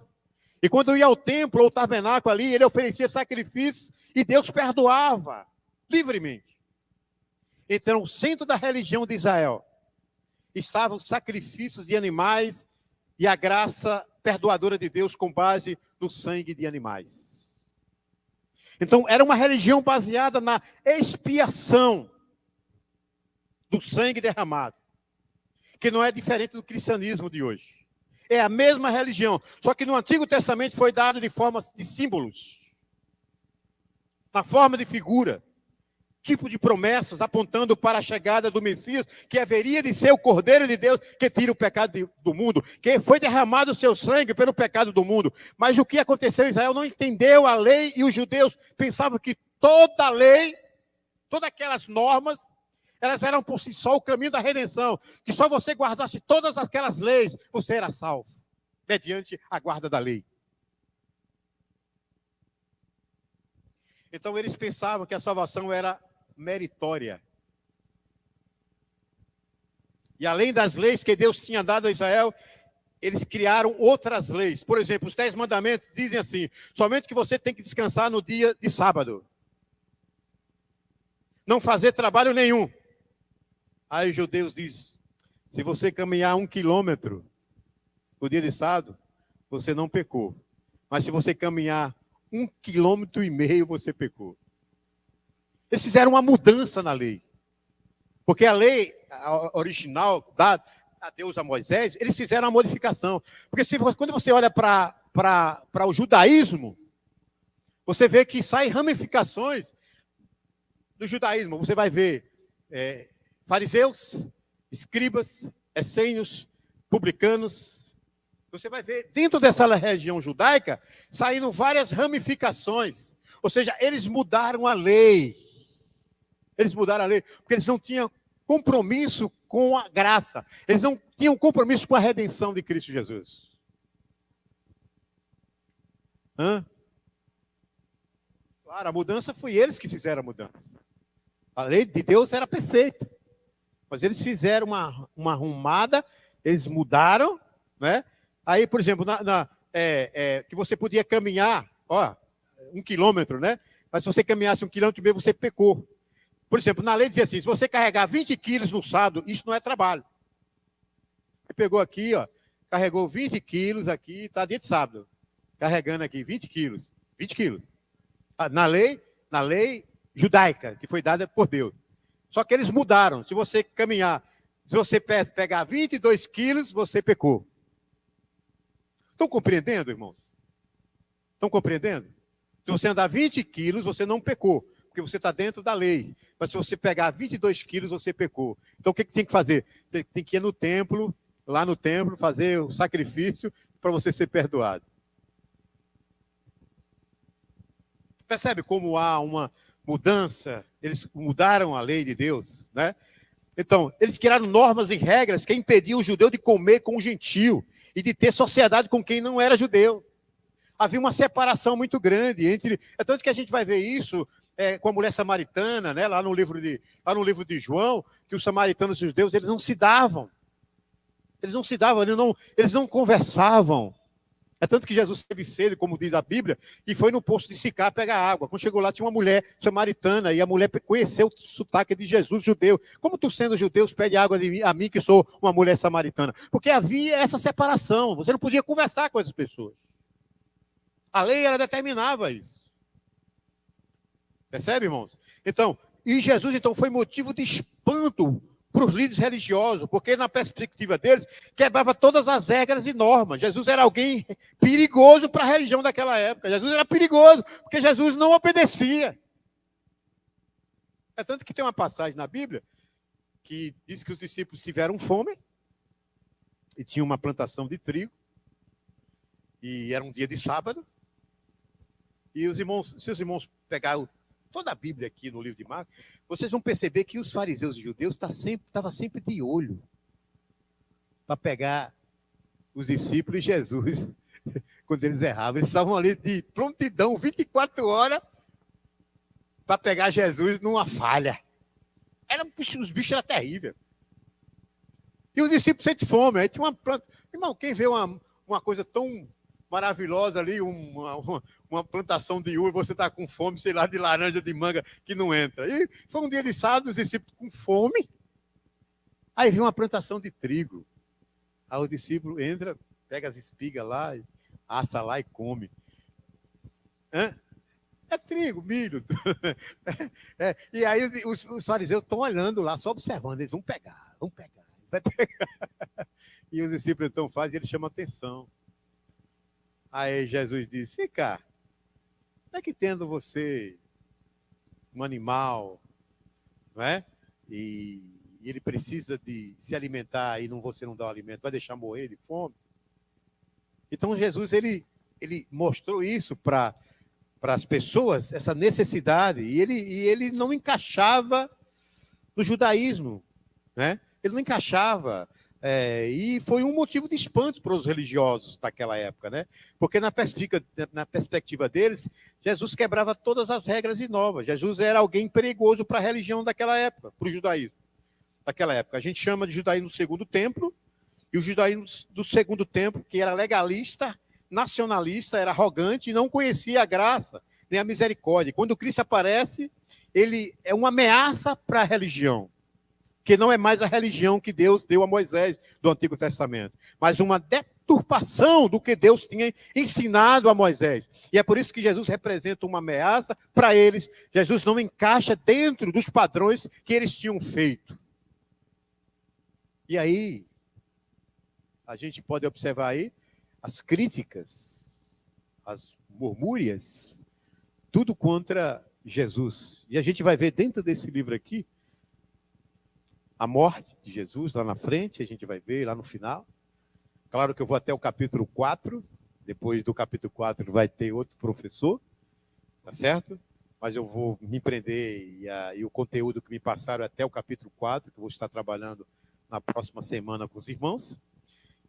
E quando ia ao templo ou ao tabernáculo ali, ele oferecia sacrifícios e Deus perdoava livremente. Então, o centro da religião de Israel estavam os sacrifícios de animais e a graça perdoadora de Deus com base no sangue de animais. Então, era uma religião baseada na expiação do sangue derramado, que não é diferente do cristianismo de hoje. É a mesma religião, só que no Antigo Testamento foi dado de forma de símbolos, na forma de figura, tipo de promessas, apontando para a chegada do Messias, que haveria de ser o Cordeiro de Deus, que tira o pecado do mundo, que foi derramado o seu sangue pelo pecado do mundo. Mas o que aconteceu? Israel não entendeu a lei, e os judeus pensavam que toda a lei, todas aquelas normas, elas eram por si só o caminho da redenção, que só você guardasse todas aquelas leis, você era salvo, mediante a guarda da lei. Então eles pensavam que a salvação era meritória. E além das leis que Deus tinha dado a Israel, eles criaram outras leis. Por exemplo, os 10 mandamentos dizem assim: somente que você tem que descansar no dia de sábado. Não fazer trabalho nenhum. Aí os judeus dizem: se você caminhar 1 quilômetro no dia de sábado, você não pecou. Mas se você caminhar 1,5 quilômetro, você pecou. Eles fizeram uma mudança na lei. Porque a lei original, dada a Deus, a Moisés, eles fizeram uma modificação. Porque quando você olha para o judaísmo, você vê que saem ramificações do judaísmo. Você vai ver fariseus, escribas, essênios, publicanos. Você vai ver dentro dessa região judaica saindo várias ramificações. Ou seja, eles mudaram a lei. Eles mudaram a lei porque eles não tinham compromisso com a graça. Eles não tinham compromisso com a redenção de Cristo Jesus. Claro, a mudança foi eles que fizeram a mudança. A lei de Deus era perfeita. Mas eles fizeram uma arrumada, eles mudaram, né? Aí, por exemplo, que você podia caminhar, 1 quilômetro, né? Mas se você caminhasse 1,5 quilômetro, você pecou. Por exemplo, na lei dizia assim: se você carregar 20 quilos no sábado, isso não é trabalho. Você pegou aqui, carregou 20 quilos aqui, está dia de sábado. Carregando aqui 20 quilos. 20 quilos. Na lei judaica, que foi dada por Deus. Só que eles mudaram. Se você pegar 22 quilos, você pecou. Estão compreendendo, irmãos? Estão compreendendo? Se você andar 20 quilos, você não pecou, porque você está dentro da lei. Mas se você pegar 22 quilos, você pecou. Então o que tem que fazer? Você tem que ir no templo, lá no templo, fazer o sacrifício para você ser perdoado. Percebe como há uma mudança? Eles mudaram a lei de Deus, né? Então, eles criaram normas e regras que impediam o judeu de comer com o gentio e de ter sociedade com quem não era judeu. Havia uma separação muito grande entre... É tanto que a gente vai ver isso com a mulher samaritana, né? Lá no livro de João, que os samaritanos e os judeus, eles não se davam. Eles não conversavam. É tanto que Jesus teve sede, como diz a Bíblia, e foi no poço de Sicá pegar água. Quando chegou lá, tinha uma mulher samaritana, e a mulher conheceu o sotaque de Jesus, judeu. Como tu, sendo judeu, pede água de mim, a mim, que sou uma mulher samaritana? Porque havia essa separação, você não podia conversar com essas pessoas. A lei, ela determinava isso. Percebe, irmãos? Então, e Jesus, então, foi motivo de espanto para os líderes religiosos, porque na perspectiva deles, quebrava todas as regras e normas. Jesus era alguém perigoso para a religião daquela época. Jesus era perigoso, porque Jesus não obedecia. É tanto que tem uma passagem na Bíblia que diz que os discípulos tiveram fome e tinha uma plantação de trigo, e era um dia de sábado, e os irmãos, se os irmãos pegaram toda a Bíblia aqui no livro de Marcos, vocês vão perceber que os fariseus e judeus estavam sempre de olho para pegar os discípulos e Jesus quando eles erravam. Eles estavam ali de prontidão, 24 horas, para pegar Jesus numa falha. Os bichos eram terríveis. E os discípulos sentem fome. Aí tinha uma planta. Irmão, quem vê uma coisa tão maravilhosa ali, uma plantação de uva, você está com fome, sei lá, de laranja, de manga, que não entra. E foi um dia de sábado, os discípulos com fome. Aí viu uma plantação de trigo. Aí o discípulo entra, pega as espigas lá, assa lá e come. É trigo, milho. E aí os fariseus estão olhando lá, só observando. Eles vão pegar. Vai pegar. E os discípulos então fazem, ele chama atenção. Aí Jesus disse, vem cá, não é que tendo você um animal, não é? E ele precisa de se alimentar e você não dá o alimento, vai deixar morrer de fome? Então Jesus, ele mostrou isso para as pessoas, essa necessidade, e ele não encaixava no judaísmo, né? Ele não encaixava. E foi um motivo de espanto para os religiosos daquela época, né? Porque na perspectiva deles, Jesus quebrava todas as regras e normas. Jesus era alguém perigoso para a religião daquela época, para o judaísmo daquela época. A gente chama de judaísmo do segundo templo, e o judaísmo do segundo templo, que era legalista, nacionalista, era arrogante e não conhecia a graça nem a misericórdia. Quando Cristo aparece, ele é uma ameaça para a religião, que não é mais a religião que Deus deu a Moisés do Antigo Testamento, mas uma deturpação do que Deus tinha ensinado a Moisés. E é por isso que Jesus representa uma ameaça para eles. Jesus não encaixa dentro dos padrões que eles tinham feito. E aí, a gente pode observar aí as críticas, as murmúrias, tudo contra Jesus. E a gente vai ver dentro desse livro aqui, a morte de Jesus lá na frente, a gente vai ver lá no final. Claro que eu vou até o capítulo 4, depois do capítulo 4 vai ter outro professor, tá certo? Mas eu vou me prender e o conteúdo que me passaram é até o capítulo 4, que eu vou estar trabalhando na próxima semana com os irmãos.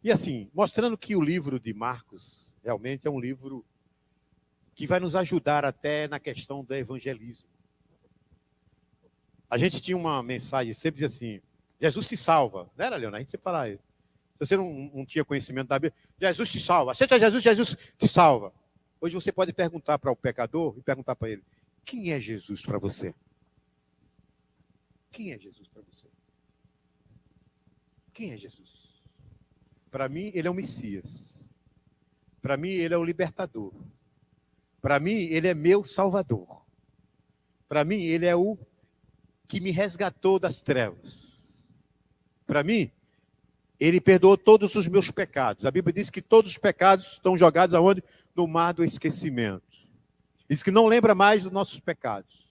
E assim, mostrando que o livro de Marcos realmente é um livro que vai nos ajudar até na questão do evangelismo. A gente tinha uma mensagem sempre assim, Jesus te salva. Não era, Leonardo? A gente sempre fala isso. Se você não tinha conhecimento da Bíblia, Jesus te salva. Aceita Jesus, Jesus te salva. Hoje você pode perguntar para o pecador e perguntar para ele, quem é Jesus para você? Quem é Jesus para você? Quem é Jesus? Para mim, ele é o Messias. Para mim, ele é o libertador. Para mim, ele é meu salvador. Para mim, ele é o que me resgatou das trevas. Para mim, ele perdoou todos os meus pecados. A Bíblia diz que todos os pecados estão jogados aonde? No mar do esquecimento. Diz que não lembra mais dos nossos pecados.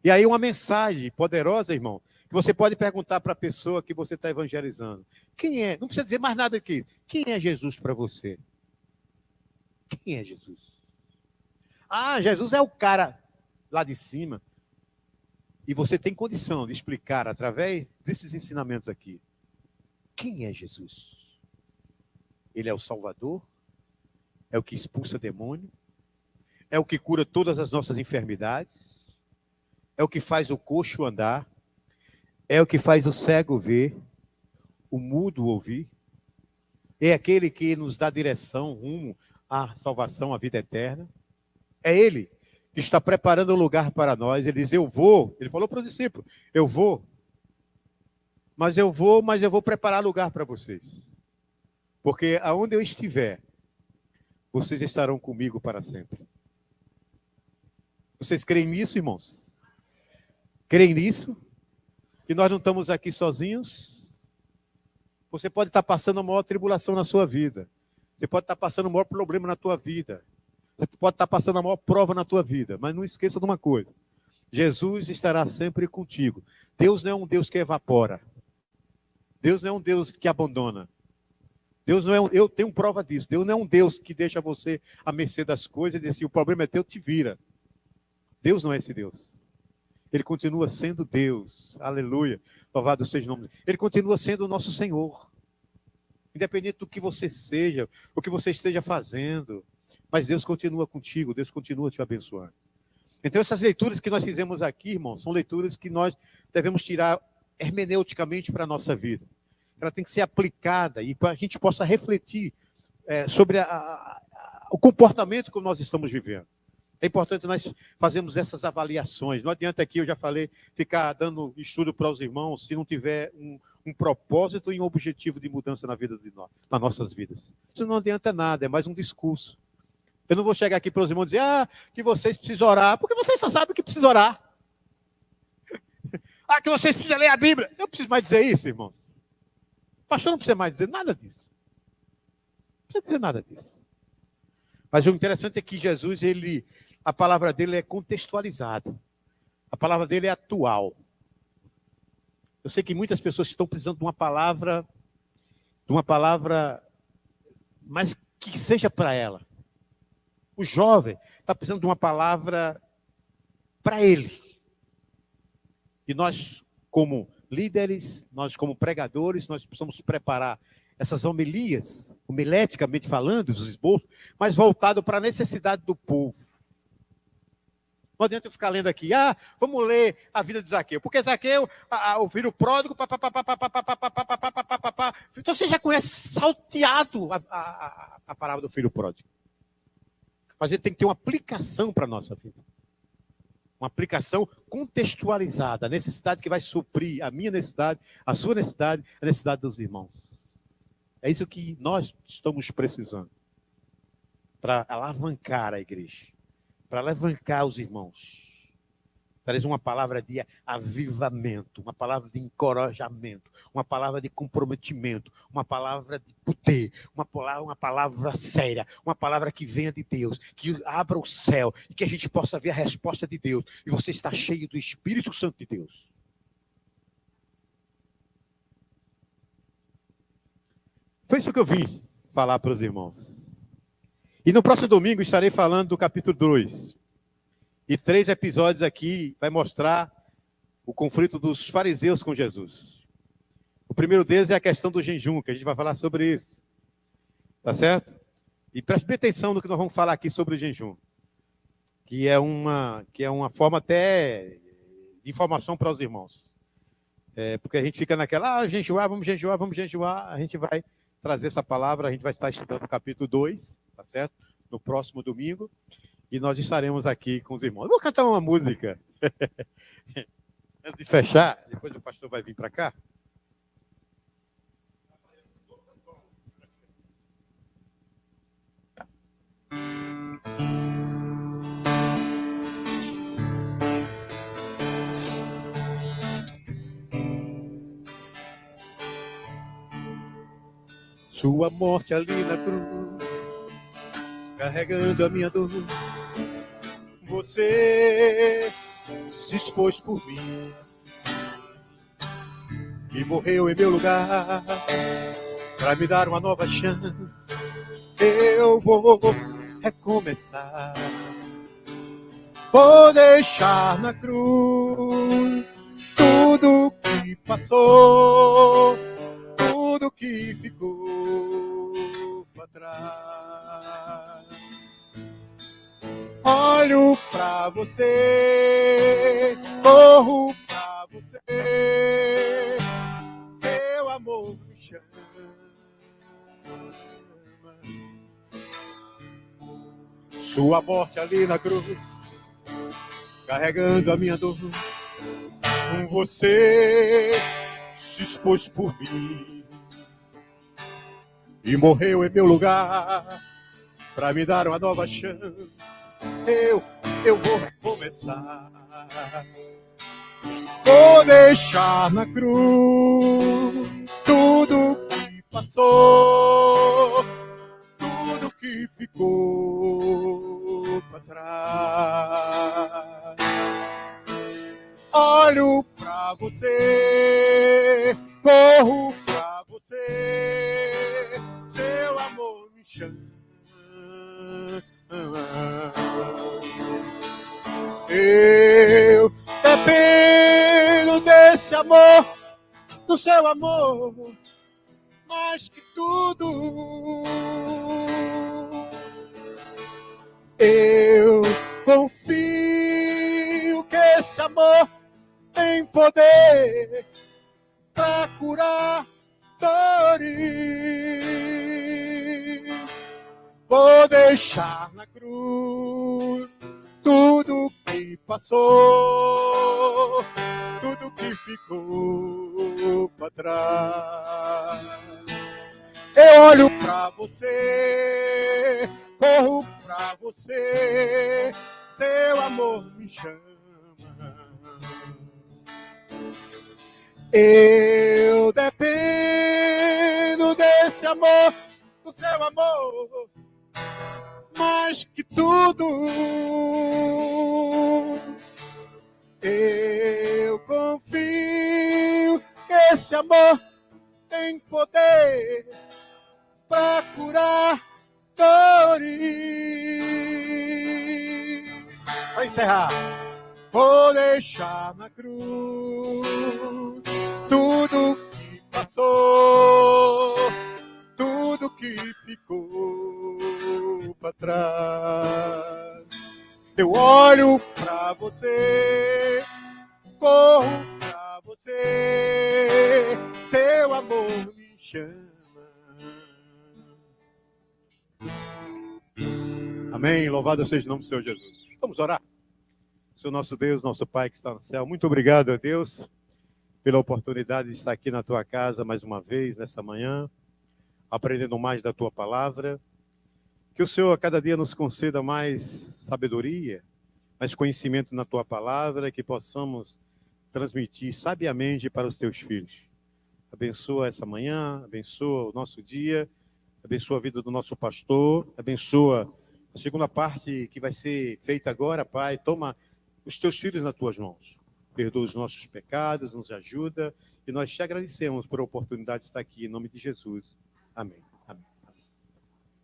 E aí uma mensagem poderosa, irmão, que você pode perguntar para a pessoa que você está evangelizando. Quem é? Não precisa dizer mais nada que isso. Quem é Jesus para você? Quem é Jesus? Ah, Jesus é o cara lá de cima. E você tem condição de explicar através desses ensinamentos aqui. Quem é Jesus? Ele é o Salvador? É o que expulsa demônio? É o que cura todas as nossas enfermidades? É o que faz o coxo andar? É o que faz o cego ver? O mudo ouvir? É aquele que nos dá direção, rumo à salvação, à vida eterna. É Ele que está preparando o lugar para nós. Ele diz, eu vou. Ele falou para os discípulos, eu vou, mas eu vou preparar lugar para vocês. Porque aonde eu estiver, vocês estarão comigo para sempre. Vocês creem nisso, irmãos? Creem nisso? Que nós não estamos aqui sozinhos? Você pode estar passando a maior tribulação na sua vida. Você pode estar passando o maior problema na tua vida. Você pode estar passando a maior prova na tua vida. Mas não esqueça de uma coisa. Jesus estará sempre contigo. Deus não é um Deus que evapora. Deus não é um Deus que abandona. Deus não é eu tenho prova disso. Deus não é um Deus que deixa você à mercê das coisas e diz assim, o problema é teu, te vira. Deus não é esse Deus. Ele continua sendo Deus. Aleluia. Louvado seja o nome dele. Ele continua sendo o nosso Senhor. Independente do que você seja, o que você esteja fazendo. Mas Deus continua contigo, Deus continua te abençoando. Então essas leituras que nós fizemos aqui, irmãos, são leituras que nós devemos tirar hermeneuticamente para a nossa vida. Ela tem que ser aplicada e para a gente possa refletir sobre o comportamento que nós estamos vivendo. É importante nós fazermos essas avaliações. Não adianta aqui, eu já falei, ficar dando estudo para os irmãos se não tiver um propósito e um objetivo de mudança na vida de nós, nas nossas vidas. Isso não adianta nada, é mais um discurso. Eu não vou chegar aqui para os irmãos e dizer que vocês precisam orar, porque vocês só sabem que precisam orar. Que vocês precisam ler a Bíblia. Eu não preciso mais dizer isso, irmãos. O pastor não precisa mais dizer nada disso. Não precisa dizer nada disso. Mas o interessante é que Jesus, a palavra dele é contextualizada. A palavra dele é atual. Eu sei que muitas pessoas estão precisando de uma palavra, mas que seja para ela. O jovem está precisando de uma palavra para ele. E nós, como líderes, nós como pregadores, nós precisamos preparar essas homilias, homileticamente falando, os esboços, mas voltado para a necessidade do povo. Não adianta eu ficar lendo aqui, vamos ler a vida de Zaqueu, porque Zaqueu, o filho pródigo, então você já conhece salteado a parábola do filho pródigo. Mas ele tem que ter uma aplicação para a nossa vida. Uma aplicação contextualizada, a necessidade que vai suprir a minha necessidade, a sua necessidade, a necessidade dos irmãos. É isso que nós estamos precisando para alavancar a igreja, para alavancar os irmãos. Traz uma palavra de avivamento, uma palavra de encorajamento, uma palavra de comprometimento, uma palavra de poder, uma palavra séria, uma palavra que venha de Deus, que abra o céu e que a gente possa ver a resposta de Deus. E você está cheio do Espírito Santo de Deus. Foi isso que eu vim falar para os irmãos. E no próximo domingo estarei falando do capítulo 2. E 3 episódios aqui vai mostrar o conflito dos fariseus com Jesus. O primeiro deles é a questão do jejum, que a gente vai falar sobre isso. Tá certo? E preste bem atenção no que nós vamos falar aqui sobre o jejum. Que é uma forma até de informação para os irmãos. Porque a gente fica naquela, vamos jejuar. A gente vai trazer essa palavra, a gente vai estar estudando o capítulo 2, tá certo? No próximo domingo. E nós estaremos aqui com os irmãos. Eu vou cantar uma música. Antes de fechar, depois o pastor vai vir para cá. Sua morte ali na cruz, carregando a minha dor. Você se expôs por mim e morreu em meu lugar para me dar uma nova chance. Eu vou recomeçar, vou deixar na cruz tudo que passou, tudo que ficou para trás. Olho pra você, corro pra você, seu amor me chama. Sua morte ali na cruz, carregando a minha dor, você se expôs por mim e morreu em meu lugar para me dar uma nova chance. Eu vou recomeçar. Vou deixar na cruz tudo que passou, tudo que ficou para trás. Olho pra você, corro pra você, seu amor me chama. Eu dependo desse amor, do seu amor, mais que tudo. Eu confio que esse amor tem poder pra curar dores. Vou deixar na cruz tudo que passou, tudo que ficou para trás. Eu olho pra você, corro pra você, seu amor me chama. Eu dependo desse amor, do seu amor, mais que tudo. Eu confio que esse amor tem poder para curar dores. Para encerrar, vou deixar na cruz tudo que passou, tudo que ficou para trás. Eu olho pra você, corro pra você, seu amor me chama. Amém. Louvado seja o nome do Senhor Jesus. Vamos orar. Senhor nosso Deus, nosso Pai que está no céu, muito obrigado a Deus pela oportunidade de estar aqui na tua casa mais uma vez nessa manhã, aprendendo mais da tua palavra. Que o Senhor a cada dia nos conceda mais sabedoria, mais conhecimento na tua palavra, que possamos transmitir sabiamente para os teus filhos. Abençoa essa manhã, abençoa o nosso dia, abençoa a vida do nosso pastor, abençoa a segunda parte que vai ser feita agora, Pai. Toma os teus filhos nas tuas mãos. Perdoa os nossos pecados, nos ajuda, e nós te agradecemos por a oportunidade de estar aqui, em nome de Jesus. Amém.